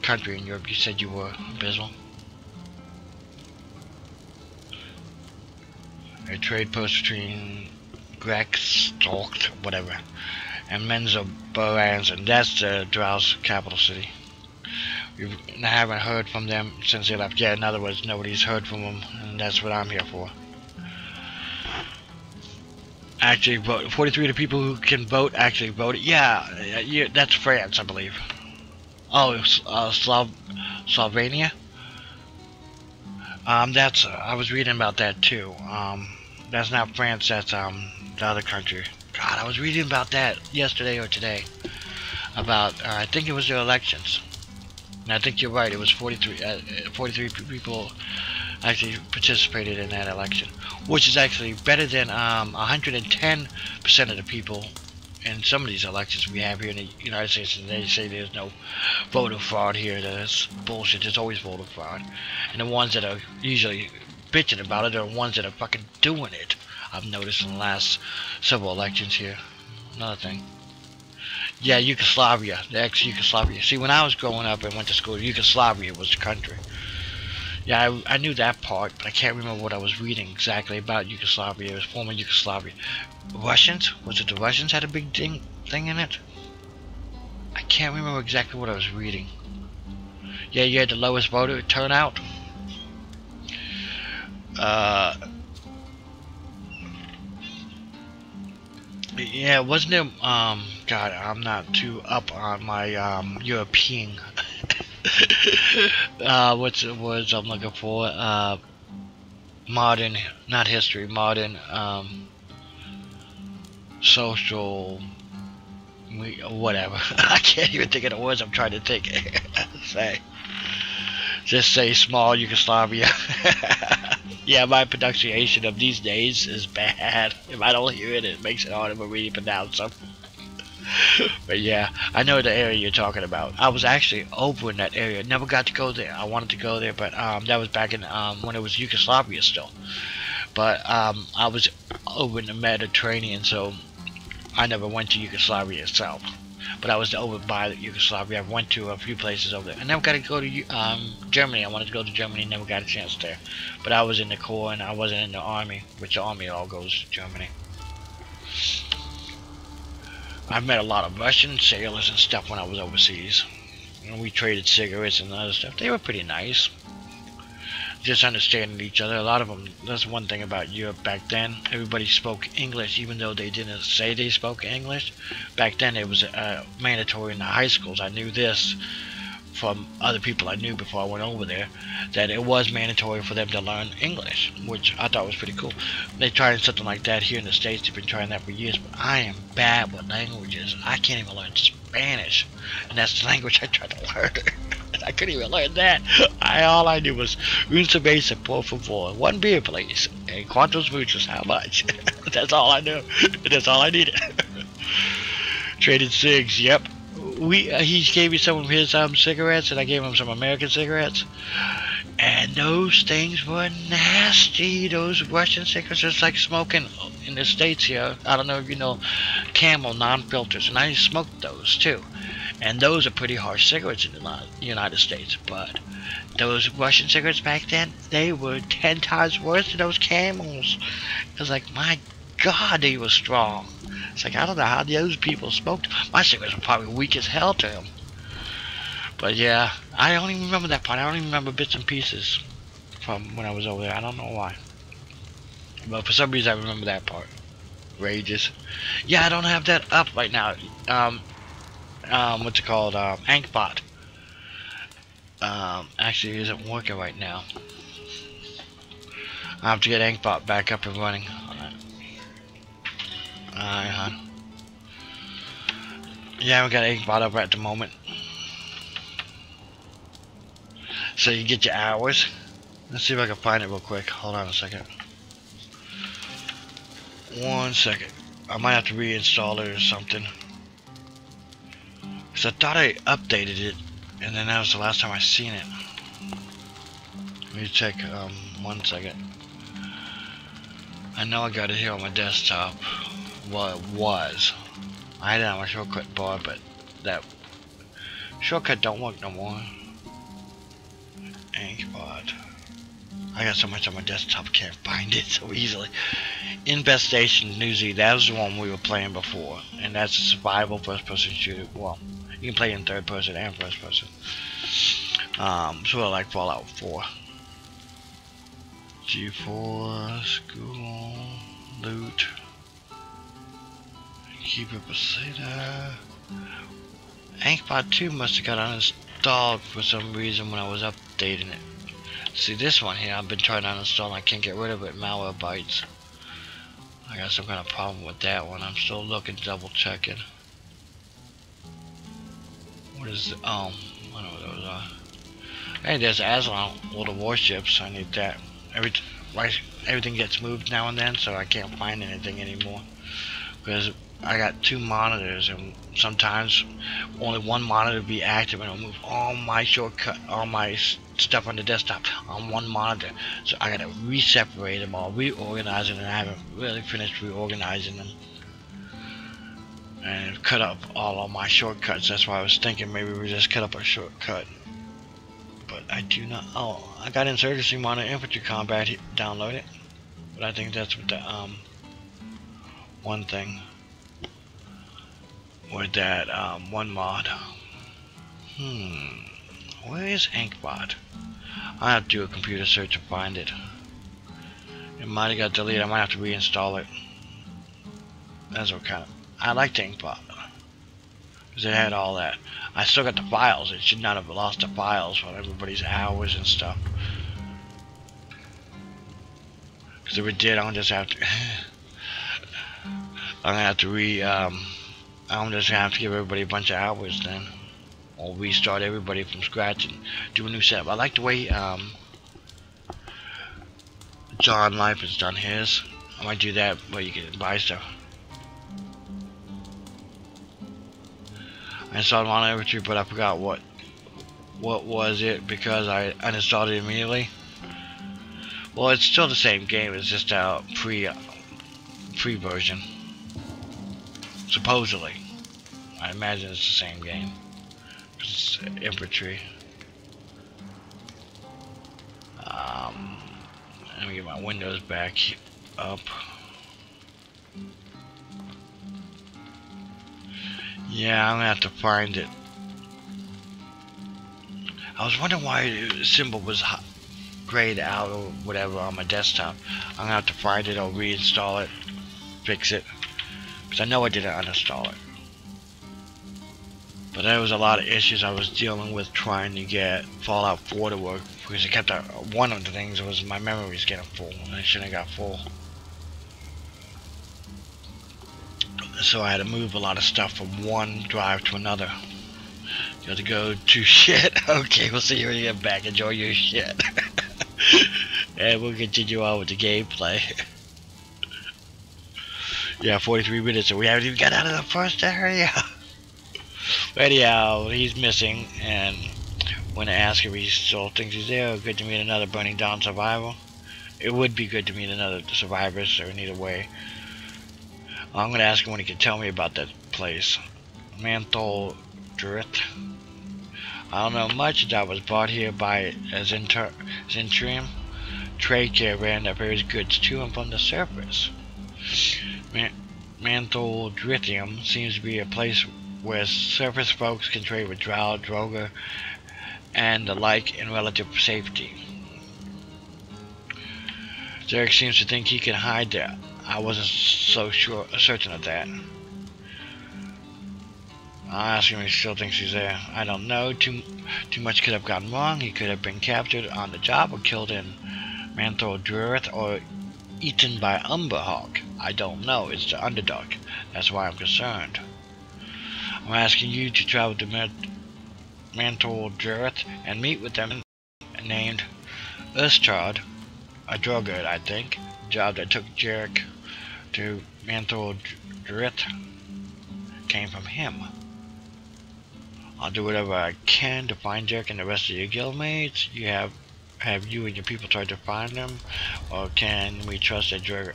country in Europe you said you were, Bismal. A trade post between Grexstock, whatever, and Menzoberranzan, and that's the Drow's capital city. We haven't heard from them since they left. Yeah, in other words, nobody's heard from them, and that's what I'm here for. Actually vote. 43 of the people who can vote actually voted. Yeah, that's France, I believe. Oh, Slovenia. That's I was reading about that too. That's not France. That's the other country. God, I was reading about that yesterday or today. About I think it was their elections. And I think you're right. It was 43 people actually participated in that election, which is actually better than 110% of the people in some of these elections we have here in the United States. And they say there's no voter fraud here. That's bullshit. There's always voter fraud, and the ones that are usually bitching about it are the ones that are fucking doing it. I've noticed in the last several elections here. Another thing. Yeah, Yugoslavia, the ex-Yugoslavia. See, when I was growing up and went to school, Yugoslavia was the country. Yeah, I knew that part, but I can't remember what I was reading exactly about Yugoslavia. It was former Yugoslavia. Russians? Was it the Russians had a big thing in it? I can't remember exactly what I was reading. Yeah, you had the lowest voter turnout. Yeah, wasn't it, God, I'm not too up on my, European, what's the words I'm looking for, modern, not history, modern, social, whatever, I can't even think of the words I'm trying to think, just say small Yugoslavia. Yeah, my pronunciation of these days is bad. If I don't hear it, it makes it harder for me to pronounce them. But yeah, I know the area you're talking about. I was actually over in that area. Never got to go there. I wanted to go there, but that was back in when it was Yugoslavia still. But I was over in the Mediterranean, so I never went to Yugoslavia itself. But I was over by Yugoslavia. I went to a few places over there. I never got to go to Germany. I wanted to go to Germany, never got a chance there. But I was in the Corps and I wasn't in the Army, which the Army all goes to Germany. I've met a lot of Russian sailors and stuff when I was overseas. And we traded cigarettes and other stuff. They were pretty nice. Just understanding each other. A lot of them, that's one thing about Europe back then. Everybody spoke English, even though they didn't say they spoke English. Back then it was mandatory in the high schools. I knew this from other people I knew before I went over there, that it was mandatory for them to learn English, which I thought was pretty cool. They tried something like that here in the States. They've been trying that for years, but I am bad with languages. I can't even learn Spanish, and that's the language I tried to learn. I couldn't even learn that. All I knew was un cerveza, por favor, one beer please, and cuantos muchos, how much? That's all I knew. That's all I needed. Traded cigs, yep. He gave me some of his cigarettes, and I gave him some American cigarettes, and those things were nasty. Those Russian cigarettes, it's like smoking in the States here. I don't know if you know Camel non-filters, and I smoked those too. And those are pretty harsh cigarettes in the United States, but those Russian cigarettes back then, they were 10 times worse than those Camels. It was like, my God, they were strong. It's like, I don't know how those people smoked. My cigarettes were probably weak as hell to them. But yeah, I don't even remember that part. I don't even remember bits and pieces from when I was over there. I don't know why. But for some reason, I remember that part. Rages. Yeah, I don't have that up right now. What's it called? Ankbot. Actually isn't working right now. I have to get Ankbot back up and running. Alright, hon. Yeah, we got Ankbot up at the moment. So you get your hours. Let's see if I can find it real quick. Hold on a second. 1 second. I might have to reinstall it or something. Cause I thought I updated it, and then that was the last time I seen it. Let me check. 1 second. I know I got it here on my desktop. Well, it was. I had it on my shortcut bar, but that shortcut don't work no more. Inkbot. I got so much on my desktop, can't find it so easily. Infestation Newsy, that was the one we were playing before, and that's a survival first-person shooter. Well, you can play in third person and first person. Sort of like Fallout 4. G4, school, loot, keep it Beseda. Inkbot 2 must have got uninstalled for some reason when I was updating it. See, this one here, I've been trying to uninstall and I can't get rid of it. Malwarebytes. I got some kind of problem with that one. I'm still looking, double checking. What is the, I don't know what those are. Hey, there's Aslan, all the warships. I need that. Everything gets moved now and then, so I can't find anything anymore. Because I got 2 monitors, and sometimes only one monitor will be active, and it'll move all my shortcut, all my stuff on the desktop on one monitor. So I gotta re-separate them all, reorganize them, and I haven't really finished reorganizing them. And cut up all of my shortcuts. That's why I was thinking maybe we just cut up a shortcut. But I do not. Oh, I got Insurgency Modern Infantry Combat downloaded. But I think that's what the one thing with that one mod. Where is Inkbot? I have to do a computer search to find it. It might have got deleted. I might have to reinstall it. That's what kind of. I liked Inkbot because it had all that. I still got the files. It should not have lost the files for everybody's hours and stuff. Because if it did, I'm gonna just have to. I'm gonna have to I'm just gonna have to give everybody a bunch of hours then, or restart everybody from scratch and do a new setup. I like the way John Life has done his. I might do that where you can buy stuff. I installed Modern Infantry, but I forgot what was it because I uninstalled it immediately. Well, it's still the same game. It's just a free version. Supposedly, I imagine it's the same game. It's infantry. Let me get my windows back up. Yeah, I'm gonna have to find it. I was wondering why the symbol was grayed out or whatever on my desktop. I'm gonna have to find it or reinstall it, fix it, because I know I didn't uninstall it. But there was a lot of issues I was dealing with trying to get Fallout 4 to work, because it kept one of the things was my memory's getting full, and it shouldn't have got full. So I had to move a lot of stuff from one drive to another. You have to go to shit. Okay, we'll see you when you get back. Enjoy your shit. And we'll continue on with the gameplay. Yeah, 43 minutes and we haven't even got out of the first area. Anyhow, he's missing, and when I ask him if he still thinks he's there, good to meet another Burning Dawn survivor. It would be good to meet another survivor, so in either way. I'm going to ask him when he can tell me about that place. Manthol Drith. I don't know much. I was brought here by as interim trade caravan that bears goods to and from the surface. Manthol Drithium seems to be a place where surface folks can trade with Drow, Droger, and the like in relative safety. Zarek seems to think he can hide there. I wasn't so certain of that. I'll ask him if he still thinks he's there. I don't know. Too much could have gone wrong. He could have been captured on the job or killed in Manthol Drith or eaten by Umberhawk. I don't know. It's the Underdark. That's why I'm concerned. I'm asking you to travel to Manthol Drith and meet with them and named Ustrad, a druggard, I think. Job that took Jarek to Manthor Drith came from him. I'll do whatever I can to find Jarek and the rest of your guildmates. You have you and your people tried to find them, or can we trust a drugger?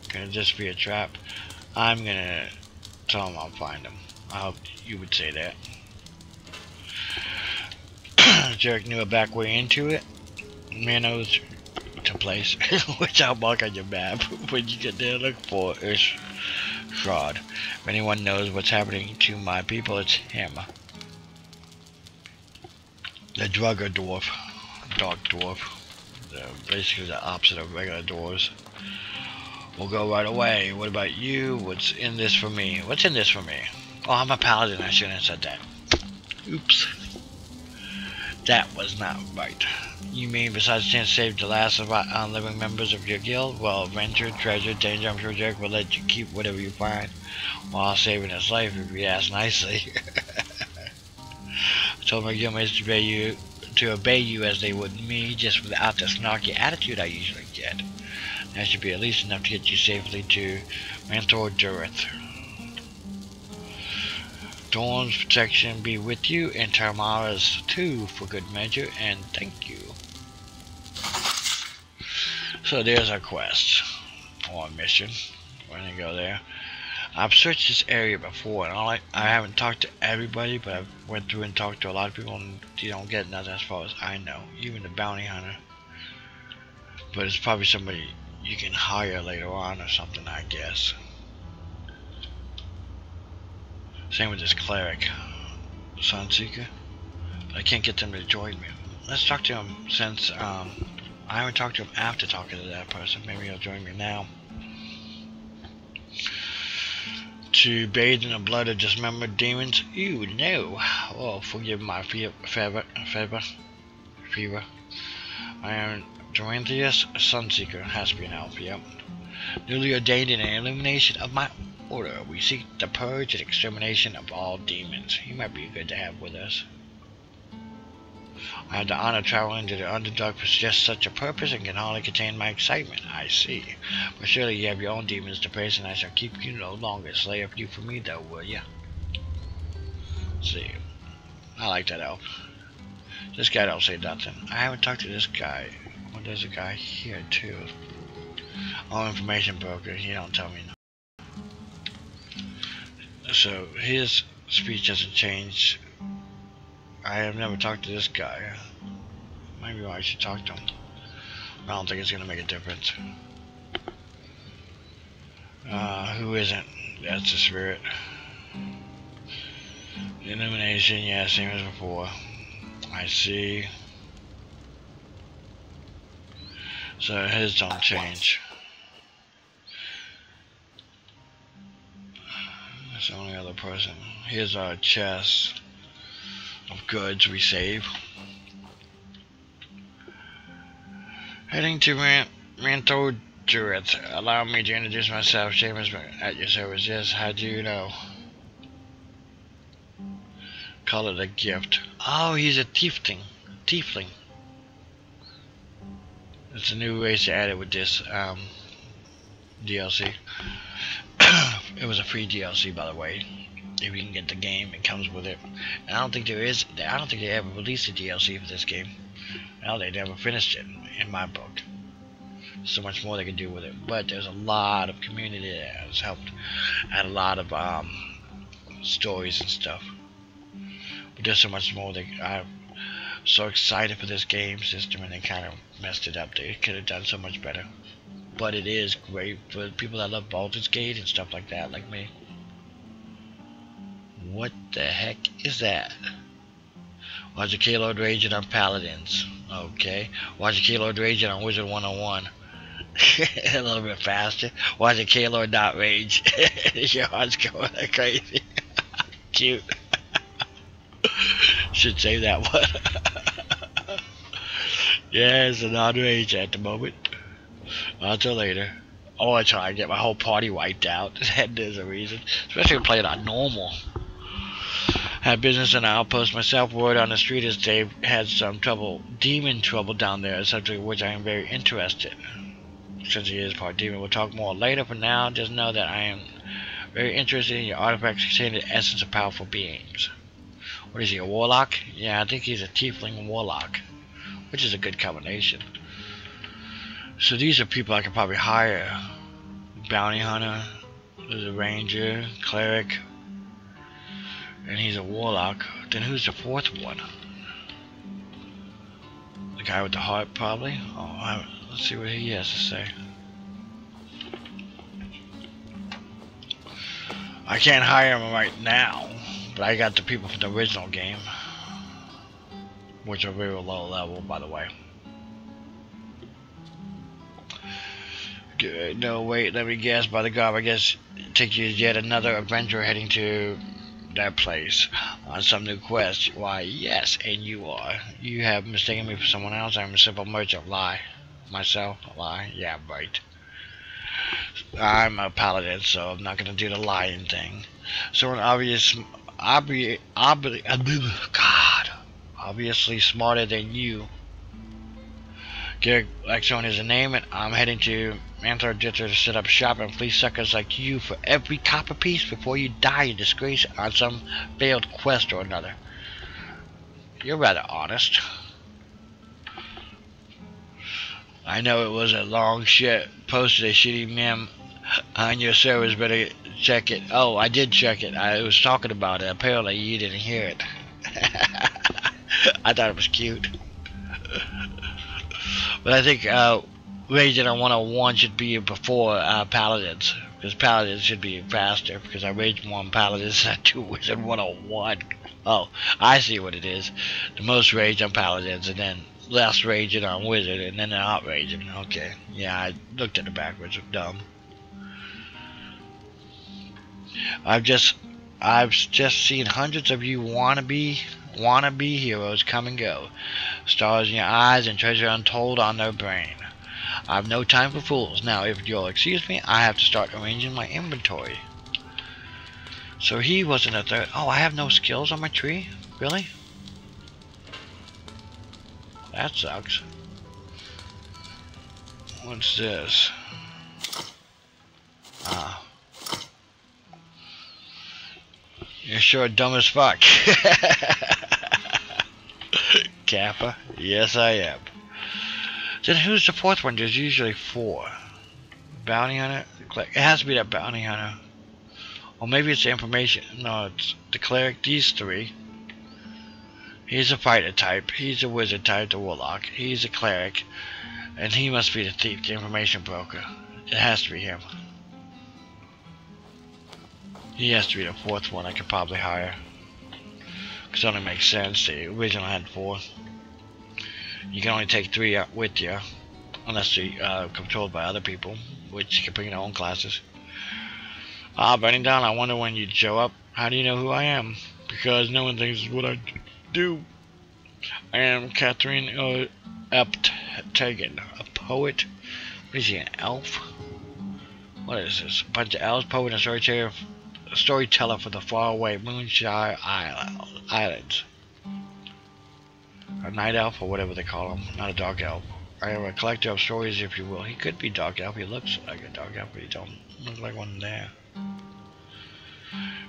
Can it just be a trap? I'm gonna tell him I'll find him. I hope you would say that. Jarek knew a back way into it. Manos to place, which I'll mark on your map when you get there. Look for Ustrad. If anyone knows what's happening to my people, it's him. The drugger dwarf, dark dwarf, basically the opposite of regular dwarves. We'll go right away. What about you? What's in this for me? What's in this for me? Oh, I'm a paladin. I shouldn't have said that. Oops. That was not right. You mean besides the chance to save the last of living members of your guild? Well, adventure, treasure, danger, I'm sure Jarek will let you keep whatever you find while saving his life if you ask nicely. I told my guildmates to obey you as they would me, just without the snarky attitude I usually get. That should be at least enough to get you safely to Manthor Drith. Dawn's protection be with you, and Tamara's too, for good measure, and thank you. So there's our quest, or a mission. We're gonna go there. I've searched this area before, and I haven't talked to everybody, but I've went through and talked to a lot of people, and you don't get nothing as far as I know, even the bounty hunter. But it's probably somebody you can hire later on or something, I guess. Same with this cleric, Sunseeker. But I can't get them to join me. Let's talk to him since I haven't talked to him after talking to that person. Maybe he'll join me now. To bathe in the blood of dismembered demons? Ew, no. Oh, forgive my fever. I am Doranthius, Sunseeker. Has to be an elf, yep. Newly ordained in an illumination of my order, we seek the purge and extermination of all demons. He might be good to have with us. I had the honor of traveling to the Underdark for just such a purpose and can hardly contain my excitement. I see. But surely you have your own demons to face, and I shall keep you no longer. Slay a few for me, though, will ya? Let's see. I like that elf. This guy don't say nothing. I haven't talked to this guy. Well, there's a guy here, too. Oh, information broker. He don't tell me nothing. So his speech doesn't change. I have never talked to this guy. Maybe I should talk to him. I don't think it's gonna make a difference. Who isn't? That's the spirit. Illumination, yeah, same as before. I see. So his don't change. That's the only other person. Here's our chest of goods we save. Heading to Manthor Drith. Allow me to introduce myself. Seamus at your service. Yes, how do you know? Call it a gift. Oh, he's a tiefling. It's a new race they added with this DLC. It was a free DLC, by the way. If you can get the game, it comes with it. And I don't think they ever released a DLC for this game. Well, they never finished it, in my book. So much more they can do with it. But there's a lot of community that has helped add a lot of stories and stuff. But there's so much more. I'm so excited for this game system, and they kind of messed it up. They could have done so much better. But it is great for people that love Baldur's Gate and stuff like that, like me. What the heck is that? Watch a Keylord raging on Paladins. Okay. Watch a Keylord raging on Wizard 101. A little bit faster. Watch a Keylord not rage. Your heart's going like crazy. Cute. Should save that one. Yeah, it's a non-rage at the moment. Until later. Oh, I try to get my whole party wiped out. And there's a reason. Especially when playing on normal. Had business in an outpost myself. Word on the street is they've had some trouble, demon trouble down there, subject which I am very interested. Since he is part demon, we'll talk more later. For now, just know that I am very interested in your artifacts containing the essence of powerful beings. What is he, a warlock? Yeah, I think he's a tiefling warlock, which is a good combination. So these are people I could probably hire. Bounty hunter, there's a ranger, cleric, and he's a warlock. Then who's the fourth one? The guy with the heart, probably? Oh, let's see what he has to say. I can't hire him right now, but I got the people from the original game, which are very low level, by the way. Good. No, wait, let me guess. By the God, I guess take you yet another adventurer heading to that place on some new quest. Why, yes, and you are. You have mistaken me for someone else. I'm a simple merchant. Lie. Myself? Lie? Yeah, right. I'm a paladin, so I'm not gonna do the lying thing. So an obviously smarter than you. Garrick Laxon is a name, and I'm heading to Manthar Dither to set up shop and fleece suckers like you for every copper piece before you die in disgrace on some failed quest or another. You're rather honest. I know it was a long shit. Posted a shitty meme on your servers, better check it. Oh, I did check it. I was talking about it. Apparently you didn't hear it. I thought it was cute. But I think raging on 101 should be before paladins, because paladins should be faster, because I raged 1 paladins and 2 wizard 101. Oh, I see what it is. The most rage on paladins, and then less raging on wizard, and then not raging. Okay, yeah, I looked at it backwards. I'm dumb. I've just seen hundreds of you wannabe heroes come and go. Stars in your eyes and treasure untold on their brain. I have no time for fools. Now, if you'll excuse me, I have to start arranging my inventory. So he wasn't a third. Oh, I have no skills on my tree? Really? That sucks. What's this? Ah. You're sure dumb as fuck. Kappa? Yes, I am. Then who's the fourth one? There's usually 4. Bounty hunter? It has to be that bounty hunter. Or maybe it's the information. No, it's the cleric. These 3. He's a fighter type. He's a wizard type, the warlock. He's a cleric. And he must be the thief, the information broker. It has to be him. He has to be the 4th one I could probably hire. Because it only makes sense. The original had 4. You can only take 3 out with you. Unless they're controlled by other people. Which you can bring their own classes. Burning Down, I wonder when you'd show up. How do you know who I am? Because no one thinks what I do. I am Catherine Eptagan, a poet. What is he, an elf? What is this? A bunch of elves, poet, and storyteller for the faraway Moonshire Islands. A night elf, or whatever they call him, not a dog elf. I am a collector of stories, if you will. He could be dog elf. He looks like a dog elf, but he don't look like one there.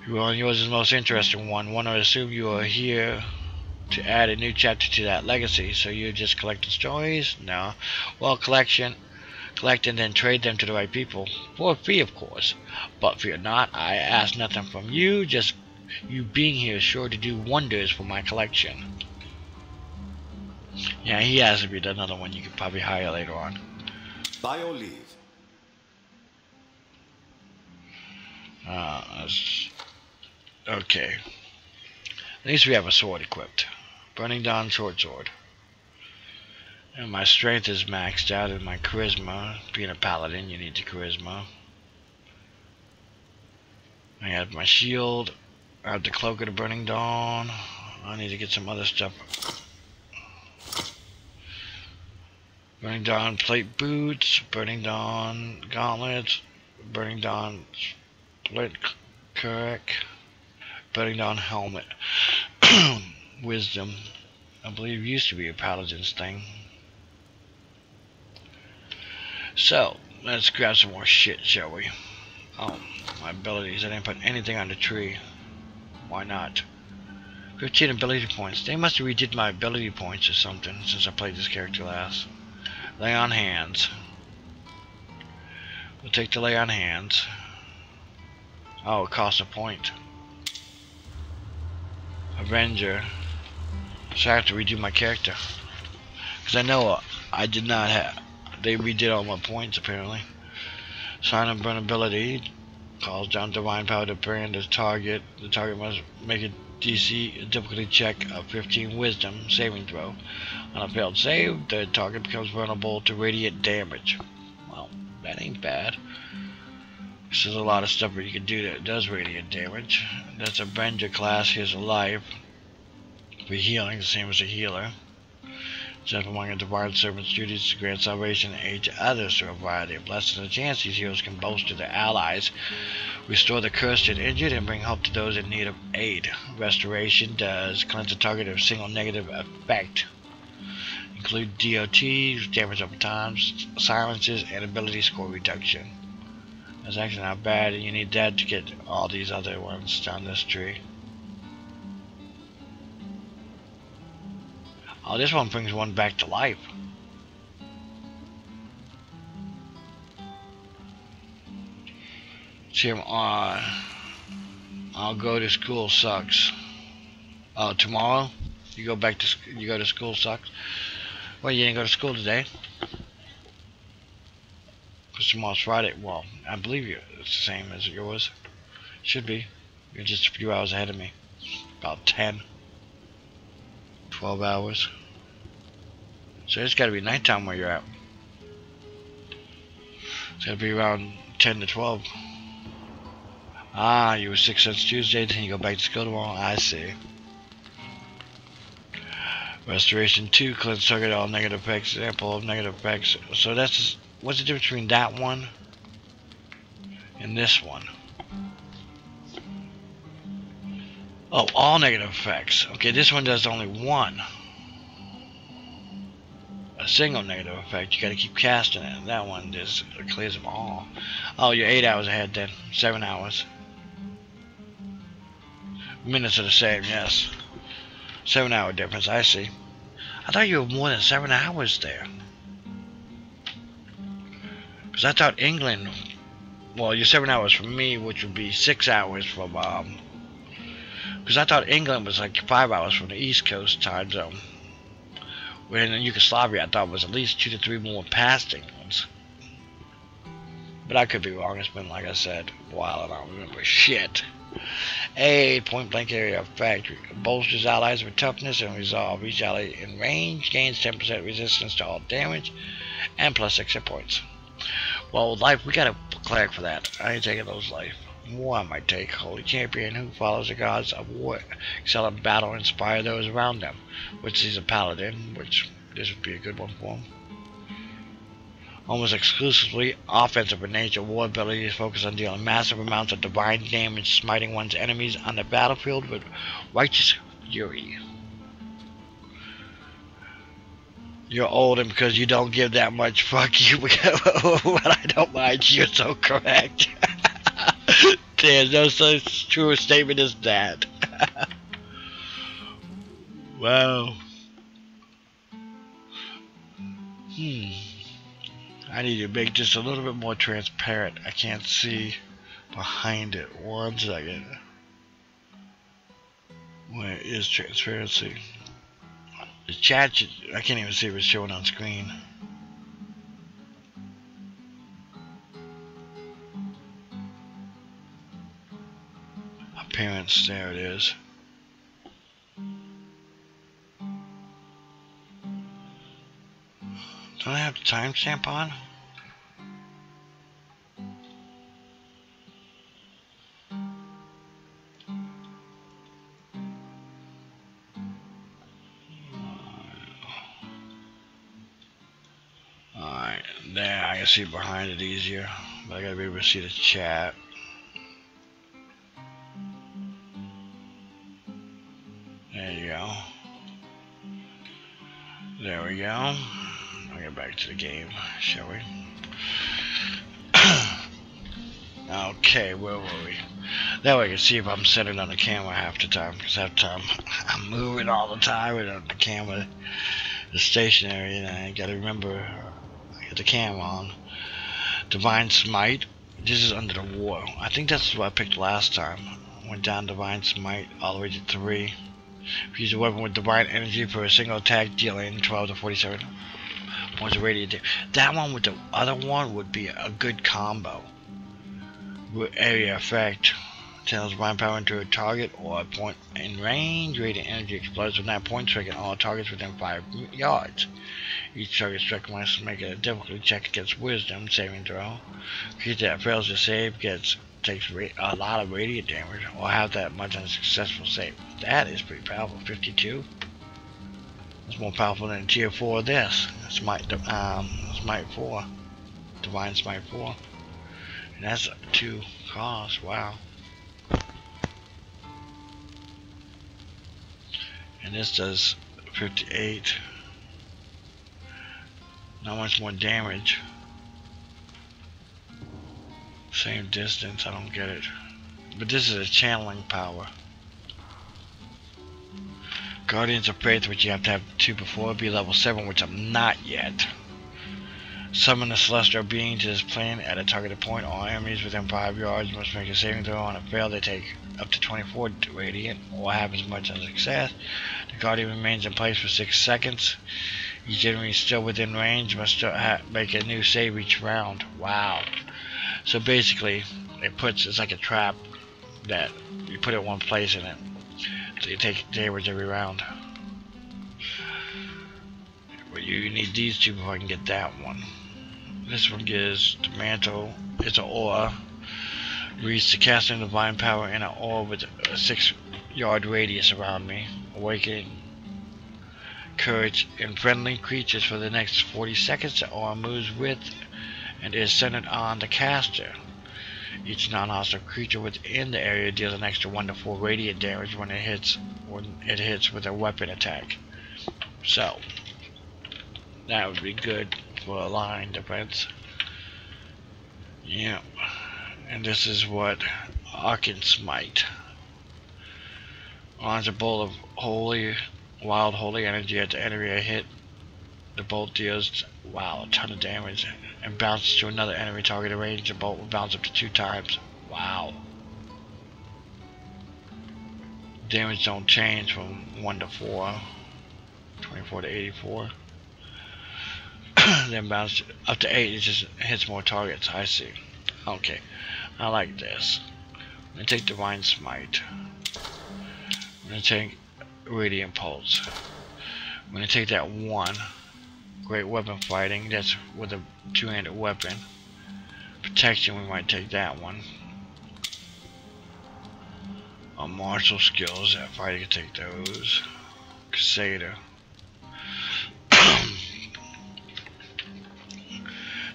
Well, yours is the most interesting one. One would assume you are here to add a new chapter to that legacy. So you're just collecting stories? No. Well, collect and then trade them to the right people. For a fee, of course. But fear not, I ask nothing from you. Just you being here is sure to do wonders for my collection. Yeah, he has to be another one you could probably hire later on. By your leave. Okay. At least we have a sword equipped. Burning Dawn short sword. And my strength is maxed out, and my charisma. Being a paladin, you need the charisma. I have my shield. I have the cloak of the Burning Dawn. I need to get some other stuff. Burning Dawn plate boots. Burning Dawn gauntlets. Burning Dawn split cleric. putting on helmet. Wisdom, I believe, used to be a paladin's thing. So, let's grab some more shit, shall we? Oh, my abilities. I didn't put anything on the tree. Why not? 15 ability points. They must have redid my ability points or something since I played this character last. Lay on hands. We'll take the lay on hands. Oh, it costs a point. Avenger. So I have to redo my character. Because I know I did not have... They redid all my points apparently. Sign of vulnerability. Calls down divine power to brand the target. The target must make a DC difficulty check of 15 wisdom saving throw. On a failed save, the target becomes vulnerable to radiant damage. Well, that ain't bad. There's a lot of stuff that you can do that does radiant damage. That's a Avenger class. Here's a life. For healing, the same as a healer. Except among a divine servant's duties to grant salvation and aid to others through a variety of lessons and chance. These heroes can boast to their allies, restore the cursed and injured, and bring hope to those in need of aid. Restoration does cleanse a target of a single negative effect. Include DOTs, damage over time, silences, and ability score reduction. That's actually not bad, and you need that to get all these other ones down this tree. Oh, this one brings one back to life. See, I'll go to school sucks. Oh, tomorrow you go to school sucks. Well, you didn't go to school today. Because tomorrow's Friday. Well, I believe it's the same as yours. Should be. You're just a few hours ahead of me. About 10. 12 hours. So it's got to be nighttime where you're at. It's got to be around 10 to 12. Ah, you were sick since Tuesday, then you go back to school tomorrow. I see. Restoration 2, cleanse target all negative effects. Example of negative effects. So that's... What's the difference between that one and this one? Oh, all negative effects. Okay, this one does only one. A single negative effect. You gotta keep casting it. That one just clears them all. Oh, you're 8 hours ahead then. 7 hours. Minutes are the same, yes. 7 hour difference, I see. I thought you were more than 7 hours there. Because I thought England... Well, you're 7 hours from me, which would be 6 hours from... Because I thought England was like 5 hours from the East Coast time zone. When in Yugoslavia, I thought it was at least 2 to 3 more past England's. But I could be wrong. It's been, like I said, a while and I don't remember shit. A point blank area effect bolsters allies with toughness and resolve. Each ally in range gains 10% resistance to all damage and plus 6 hit points. Well, with life, we got a cleric for that. I ain't taking those life. War I might take. Holy champion who follows the gods of war, excel in battle, and inspire those around them. Which is a paladin, which this would be a good one for him. Almost exclusively offensive in nature, war abilities focus on dealing massive amounts of divine damage, smiting one's enemies on the battlefield with righteous fury. You're old, and because you don't give that much, fuck you. But I don't mind. You're so correct. There's no such true statement as that. Wow. I need to make this a little bit more transparent. I can't see behind it. 1 second. Where is transparency? The chat should, I can't even see if it's showing on screen. Appearance, there it is. Don't I have the timestamp on? Alright, there, I can see behind it easier, but I gotta be able to see the chat. back to the game, shall we? Okay, where were we? That way I can see if I'm centered on the camera half the time, because half the time I'm moving all the time and the camera is stationary, and I gotta remember I get the camera on. Divine Smite. This is under the war. I think that's what I picked last time. Went down Divine Smite all the way to 3. Use a weapon with divine energy for a single attack, dealing 12 to 47 points of radiant damage. That one with the other one would be a good combo. Area effect. Channels divine power into a target or a point in range. Radiant energy explodes when that point, striking all targets within 5 yards. Each target struck must make a difficulty check against wisdom saving throw. Creature that fails to save takes a lot of radiant damage, or have that much unsuccessful save. That is pretty powerful. 52. It's more powerful than tier 4 of this. Smite 4. Divine Smite 4. And that's 2 costs. Wow. And this does 58. Not much more damage. Same distance, I don't get it. But this is a channeling power. Guardians of Faith, which you have to have 2 before, be level 7, which I'm not yet. Summon a celestial being to this plane at a targeted point. All enemies within 5 yards must make a saving throw. On a fail, they take up to 24 radiant, or have as much as success. The Guardian remains in place for 6 seconds. Each enemy still within range must still make a new save each round. Wow. So basically, it's like a trap that you put it one place in it. So you take damage every round. But you need these 2 before I can get that one. This one gives the mantle. It's an aura. Reads the casting divine power in an aura with a 6-yard radius around me. Awakening courage in friendly creatures for the next 40 seconds. The aura moves with and is centered on the caster. Each non-hostile creature within the area deals an extra 1 to 4 radiant damage when it hits with a weapon attack. So that would be good for a line defense. Yeah. And this is what Arcane Smite. Launch a bolt of wild holy energy at the enemy a hit. The bolt deals a ton of damage and bounces to another enemy target range. The bolt will bounce up to 2 times. Wow. Damage don't change from 1 to 4. 24 to 84. Then bounce up to 8. It just hits more targets. I see. Okay. I like this. I'm going to take Divine Smite. I'm going to take Radiant Pulse. I'm going to take that 1. Great weapon fighting. That's with a 2-handed weapon. Protection, we might take that one. Martial skills. That fighter can take those. Crusader.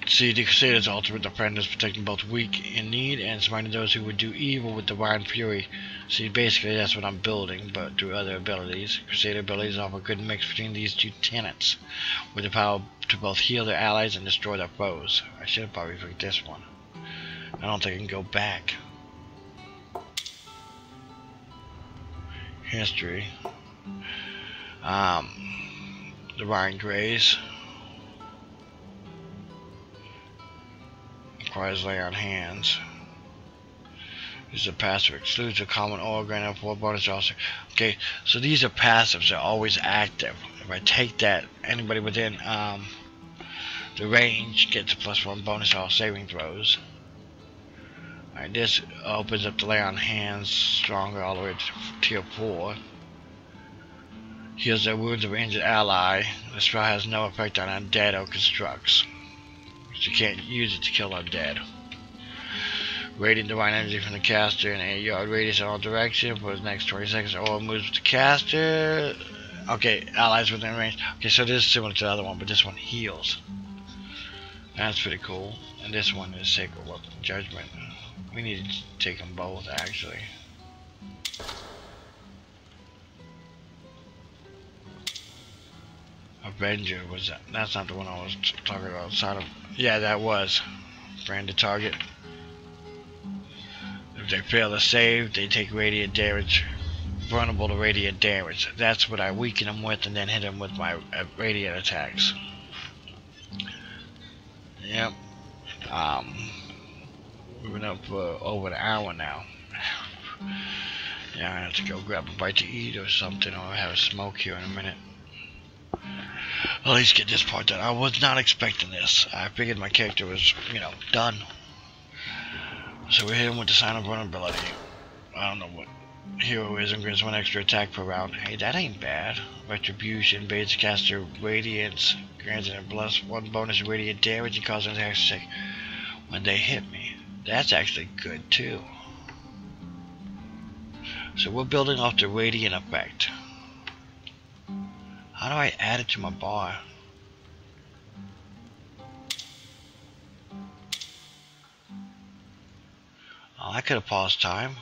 See, the Crusader's ultimate defender is protecting both weak in need and smiting those who would do evil with Divine Fury. See, basically that's what I'm building, but through other abilities. Crusader abilities offer a good mix between these 2 tenets, with the power to both heal their allies and destroy their foes. I should have probably picked this one. I don't think I can go back. History. Divine Grace. Requires lay on hands. This is a passive exclusive common aura granted 4 bonus also. Okay, so these are passives, they're always active. If I take that, anybody within the range gets a +1 bonus to all saving throws. Alright, this opens up the lay on hands stronger all the way to tier 4. Heals the wounds of an injured ally. The spell has no effect on undead or constructs. You can't use it to kill undead. Radiant divine energy from the caster in an 8-yard radius in all directions for the next 20 seconds. Or moves with the caster. Okay, allies within range. Okay, so this is similar to the other one, but this one heals. That's pretty cool. And this one is Sacred Weapon Judgment. We need to take them both, actually. Avenger. Was that? That's not the one I was talking about. Sign of. Yeah, that was. Branded target. If they fail to save, they take radiant damage. Vulnerable to radiant damage. That's what I weaken them with, and then hit them with my radiant attacks. Yep. We've been up for over an hour now. Yeah, I have to go grab a bite to eat or something, or have a smoke here in a minute. At least get this part done. I was not expecting this. I figured my character was, done. So we hit him with the sign of vulnerability. I don't know what hero is and grants 1 extra attack per round. Hey, that ain't bad. Retribution, Bates caster Radiance, grants a +1 bonus radiant damage and causes an attack to take when they hit me. That's actually good too. So we're building off the radiant effect. How do I add it to my bar? Oh, I could have paused time.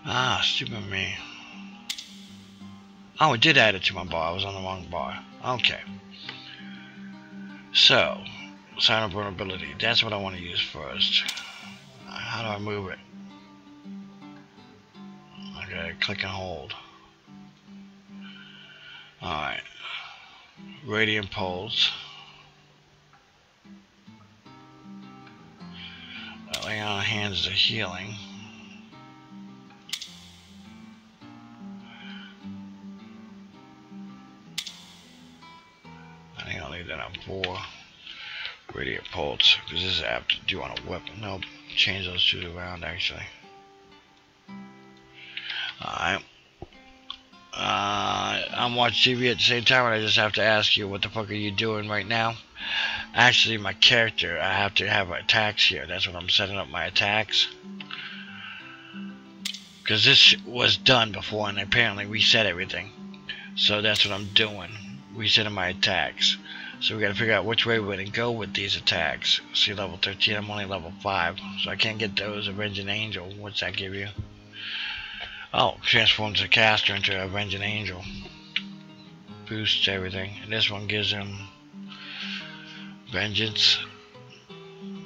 Ah, stupid me. Oh, it did add it to my bar. I was on the wrong bar. Okay. So, sign of vulnerability. That's what I want to use first. How do I move it? Okay, click and hold. Alright. Radiant pulse. Laying on hands is a healing. I think I'll leave that on 4. Radiant pulse, because this is apt to do on a weapon. Nope, change those two around actually. Alright. I'm watching TV at the same time, and I just have to ask you, what the fuck are you doing right now? Actually, my character, I have to have attacks here. That's what I'm setting up my attacks. Because this was done before, and apparently reset everything. So that's what I'm doing. Resetting my attacks. So we gotta figure out which way we're gonna go with these attacks. See, level 13, I'm only level 5. So I can't get those. Avenging Angel, what's that give you? Oh, transforms the caster into Avenging Angel. Boosts everything. And this one gives him Vengeance.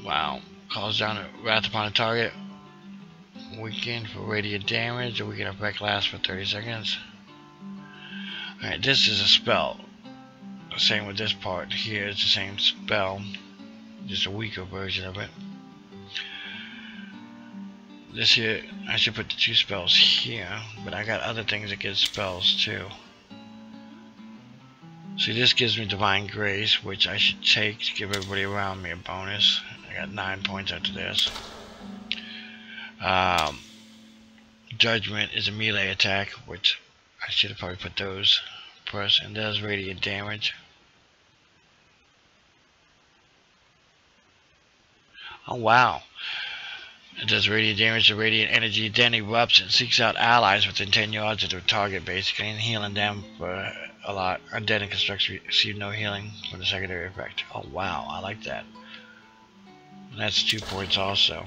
Wow. Calls down a wrath upon a target. Weaken for radiant damage. A weaken effect lasts for 30 seconds. Alright, this is a spell. Same with this part here. It's the same spell. Just a weaker version of it. This here, I should put the 2 spells here, but I got other things that give spells too. See, this gives me Divine Grace, which I should take to give everybody around me a bonus. I got 9 points after this. Judgment is a melee attack, which I should have probably put those first, and does radiant damage. Oh wow. It does radiant damage to radiant energy, then erupts and seeks out allies within 10 yards of the target, basically, and healing them for a lot. Undead and constructs receive no healing from the secondary effect. Oh wow, I like that. And that's 2 points also.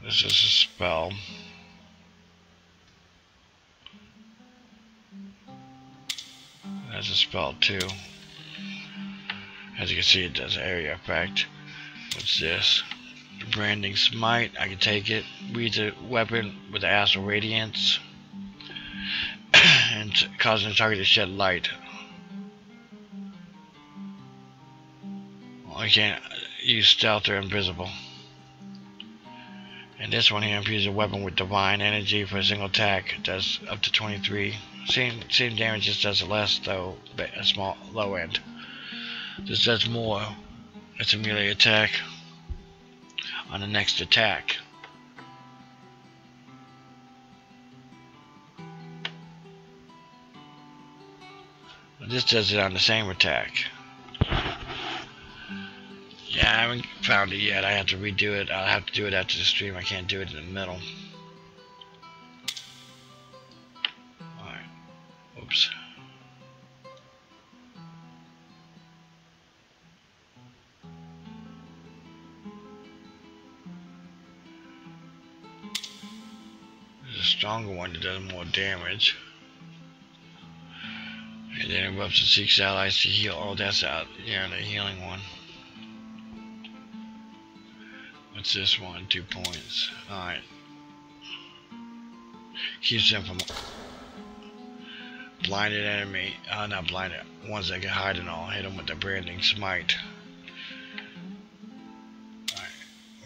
This is a spell. That's a spell too. As you can see, it does area effect. What's this? Branding Smite. I can take it. Reads a weapon with the Astral Radiance. And causing the target to shed light. Well, I can't use stealth or invisible. And this one here imbues a weapon with divine energy for a single attack. It does up to 23. Same damage, just does less though, but a small low end. This does more. It's a melee attack on the next attack. This does it on the same attack. Yeah, I haven't found it yet. I have to redo it. I'll have to do it after the stream. I can't do it in the middle. Alright. Oops. stronger one that does more damage. And then erupts and seeks allies to heal. Oh, that's out. Yeah, the healing one. What's this one? 2 points. Alright. Keeps them from blinded enemy. Not blinded. Ones that can hide and all. Hit them with the branding smite. Alright.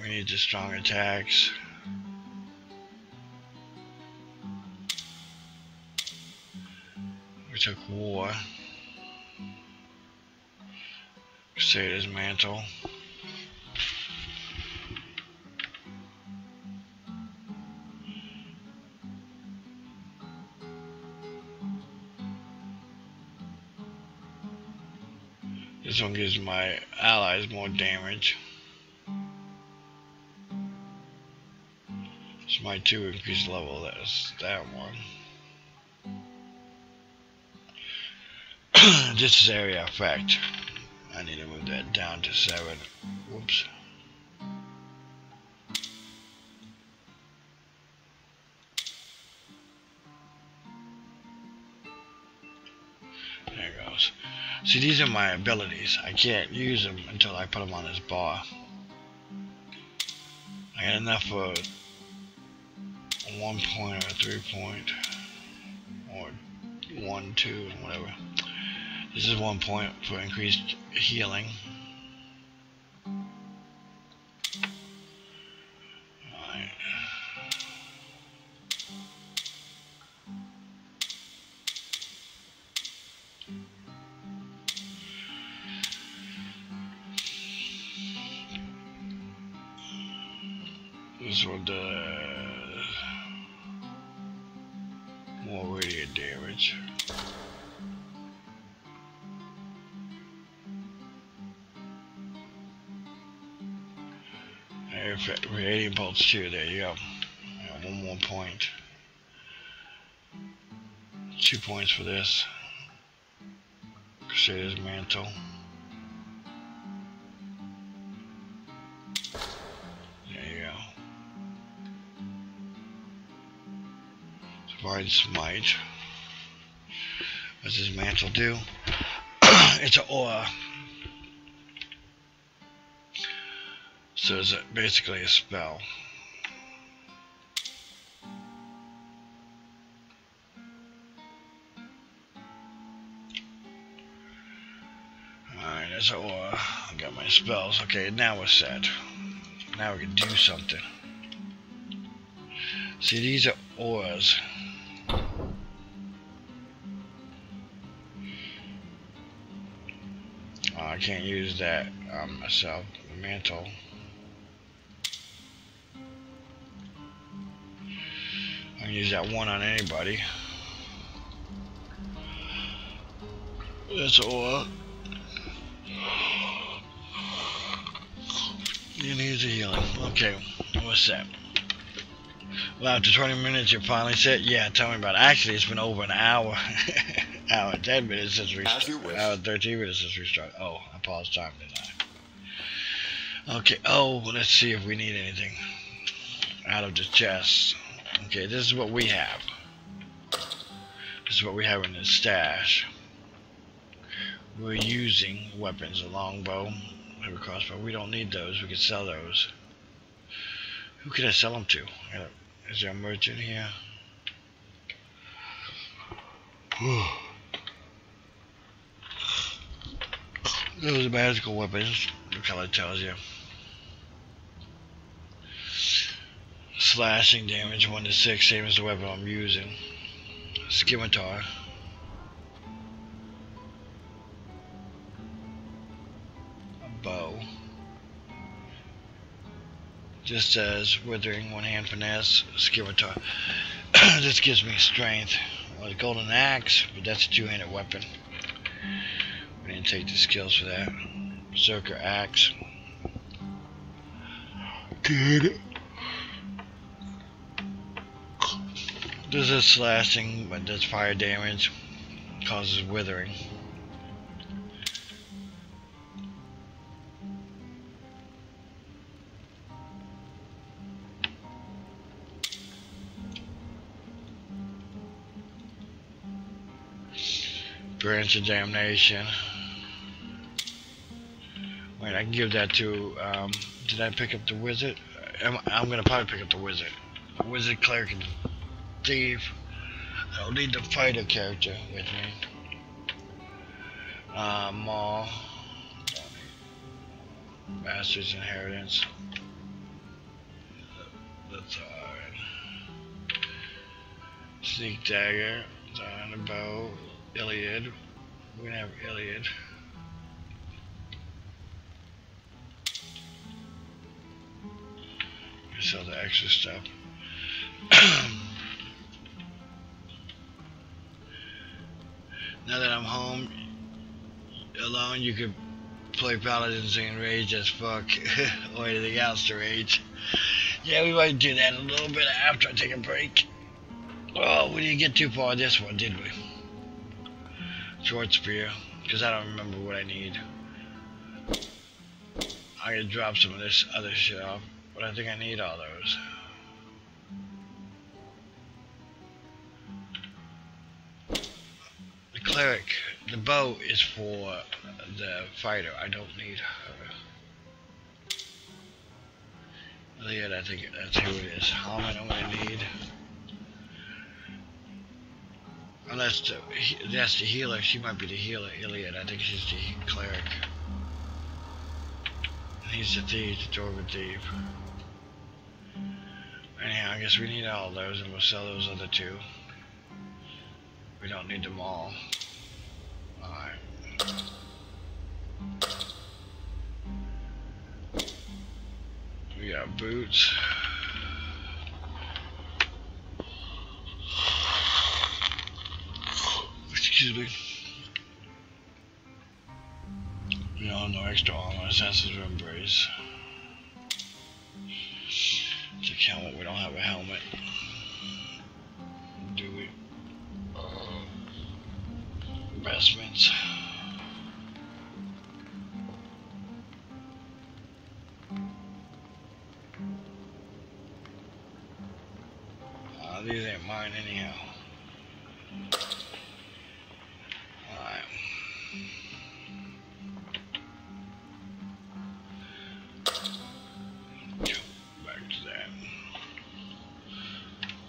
We need the strong attacks. We took war. Crusader's mantle. This one gives my allies more damage. Smite 2 increased level. That's that one. This is area effect. I need to move that down to 7. Whoops. There it goes. See, these are my abilities. I can't use them until I put them on this bar. I got enough for a 1 point or a 3 point. Or 1, 2, whatever. This is 1 point for increased healing. Alright. This one does more radiant damage. Radiant bolts too, there you go. Yeah, 1 more point. 2 points for this. Crusader's mantle. There you go. Divine smite. What's his mantle do? It's an aura. So it's basically a spell. Alright, that's an aura. I got my spells. Okay, now we're set. Now we can do something. See, these are auras. I can't use that myself. Mantle. I can use that one on anybody. That's all. You need the healing. Okay, what's that? Well, after 20 minutes, you're finally set? Yeah, tell me about it. Actually, it's been over an hour. Hour and 10 minutes since we started. Hour and 13 minutes since we started. Oh, I paused time, didn't I? Okay, oh, let's see if we need anything out of the chest. Okay, this is what we have. This is what we have in the stash. We're using weapons, a longbow, heavy crossbow. We don't need those. We can sell those. Who can I sell them to? Is there a merchant here? Those are magical weapons. The color tells you. Slashing damage 1 to 6, same as the weapon I'm using. Scimitar. A bow. Just says withering, 1 hand finesse, scimitar. This gives me strength. Well, a golden axe, but that's a 2-handed weapon. We didn't take the skills for that. Berserker axe. Good. This is slashing, but does fire damage. Causes withering. Branch of Damnation. Wait, I can give that to, did I pick up the Wizard? I'm gonna probably pick up the Wizard. Wizard, Cleric, and Thief. I don't need the fighter character with me. Maul. Master's Inheritance. That's alright. Sneak Dagger. Bow. Iliad. We're gonna have Iliad. Sell the extra stuff. Now that I'm home alone, you could play Paladins and rage as fuck, or anything else to rage. Yeah, we might do that a little bit after I take a break. Oh, we didn't get too far in this one, did we? Short spear, because I don't remember what I need. I'm gonna drop some of this other shit off, but I think I need all those. The cleric, the bow is for the fighter. I don't need her. Iliad, I think that's who it is. Helmet, I'm gonna need. Unless that's the healer. She might be the healer. Iliad, I think she's the cleric. And he's the thief, the dwarven thief. Anyhow, I guess we need all those, and we'll sell those other two. We don't need them all. Alright. We got boots. Excuse me. No extra armor, sensitive embrace. It's a helmet, we don't have a helmet. Do we? Investments. These ain't mine anyhow. Alright. Jump back to that.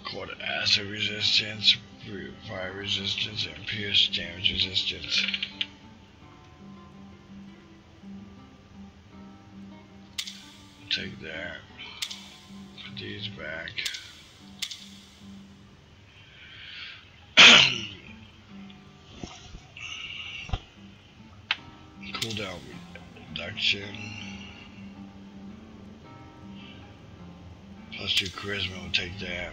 Quarter acid resistance, fire resistance, and pierce damage resistance. Take that. Put these back. Cooldown reduction. Plus 2 charisma, we'll take that.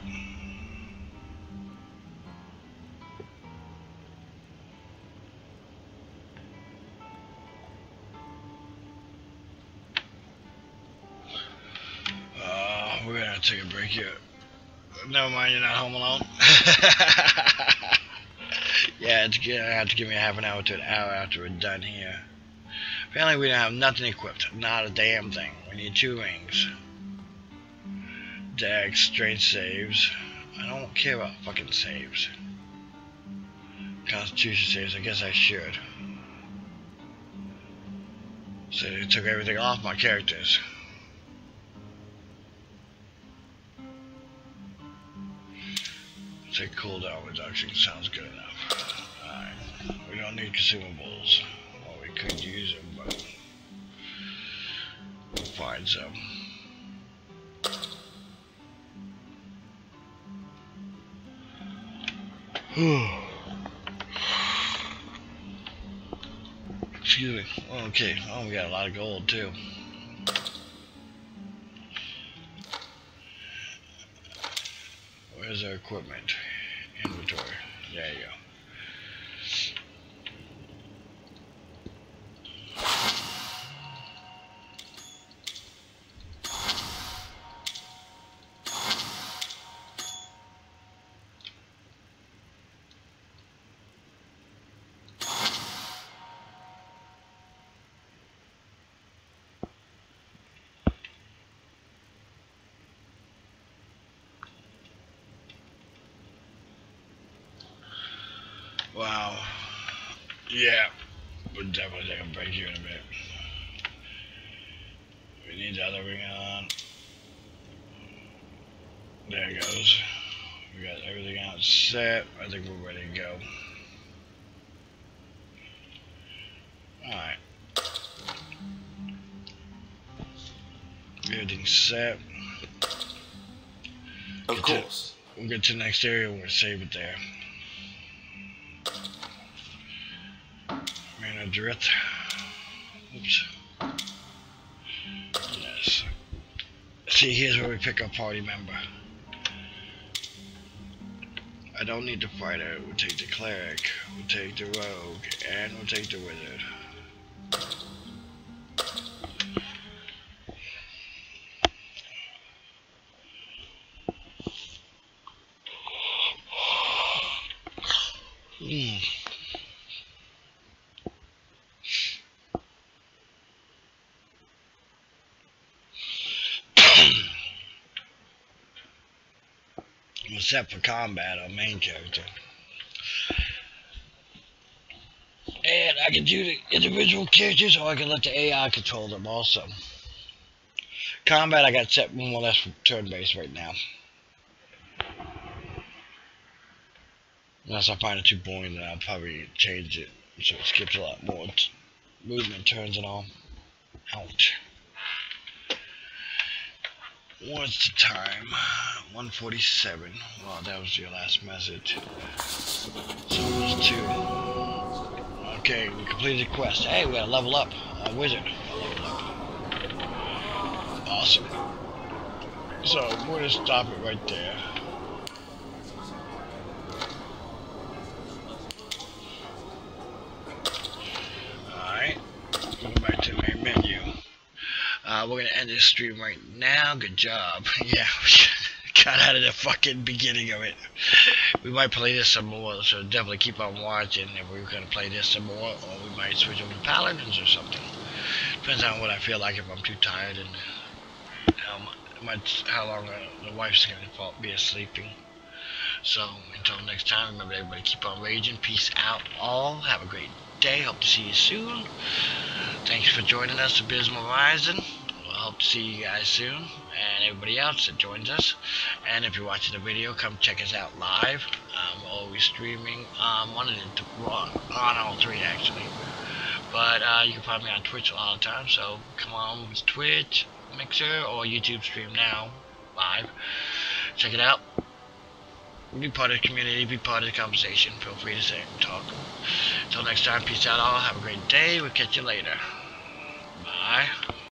We're gonna take a break here. Never mind, you're not home alone. Yeah, it's gonna have to give me a half an hour to an hour after we're done here. Apparently we don't have nothing equipped. Not a damn thing. We need 2 rings. Dex, strength saves. I don't care about fucking saves. Constitution saves, I guess I should. So they took everything off my characters. Take cooldown reduction, sounds good enough. Alright, we don't need consumables. Well, we could use them, but we'll find some. Excuse me. Okay, oh, we got a lot of gold too. Where's our equipment? Inventory. There you go. Wow. Yeah, we'll definitely take a break here in a bit. We need the other ring on. There it goes. We got everything out set. I think we're ready to go. Alright. Everything's set. Of course. We'll get to the next area, we're gonna save it there. Ran a drift. Oops. Yes. See, here's where we pick our party member. I don't need the fighter. We'll take the cleric, we'll take the rogue, and we'll take the wizard. We're set for combat, our main character. And I can do the individual characters, or I can let the AI control them also. Combat I got set more or less for turn-based right now. Unless I find it too boring, then I'll probably change it so it skips a lot more movement, turns and all. Ouch. What's the time? 1:47. Well, that was your last message. So it was 2. Okay, we completed the quest. Hey, we gotta level up. Wizard. Level up. Awesome. So, we're gonna stop it right there. Alright. Go back to the main menu. We're gonna end this stream right now. Good job. Yeah, got out of the fucking beginning of it. We might play this some more, so definitely keep on watching if we're gonna play this some more, or we might switch over to Paladins or something. Depends on what I feel like, if I'm too tired and how long the wife's gonna be asleeping. So until next time, remember everybody, keep on raging. Peace out all. Have a great day. Hope to see you soon. Thanks for joining us, Abysmal Horizon. We'll hope to see you guys soon, and everybody else that joins us. And if you're watching the video, come check us out live. We're always streaming on all 3 actually. But you can find me on Twitch a lot of times, so come on with Twitch, Mixer, or YouTube stream now, live. Check it out. Be part of the community, be part of the conversation. Feel free to say and talk. Until next time, peace out all. Have a great day. We'll catch you later. Bye.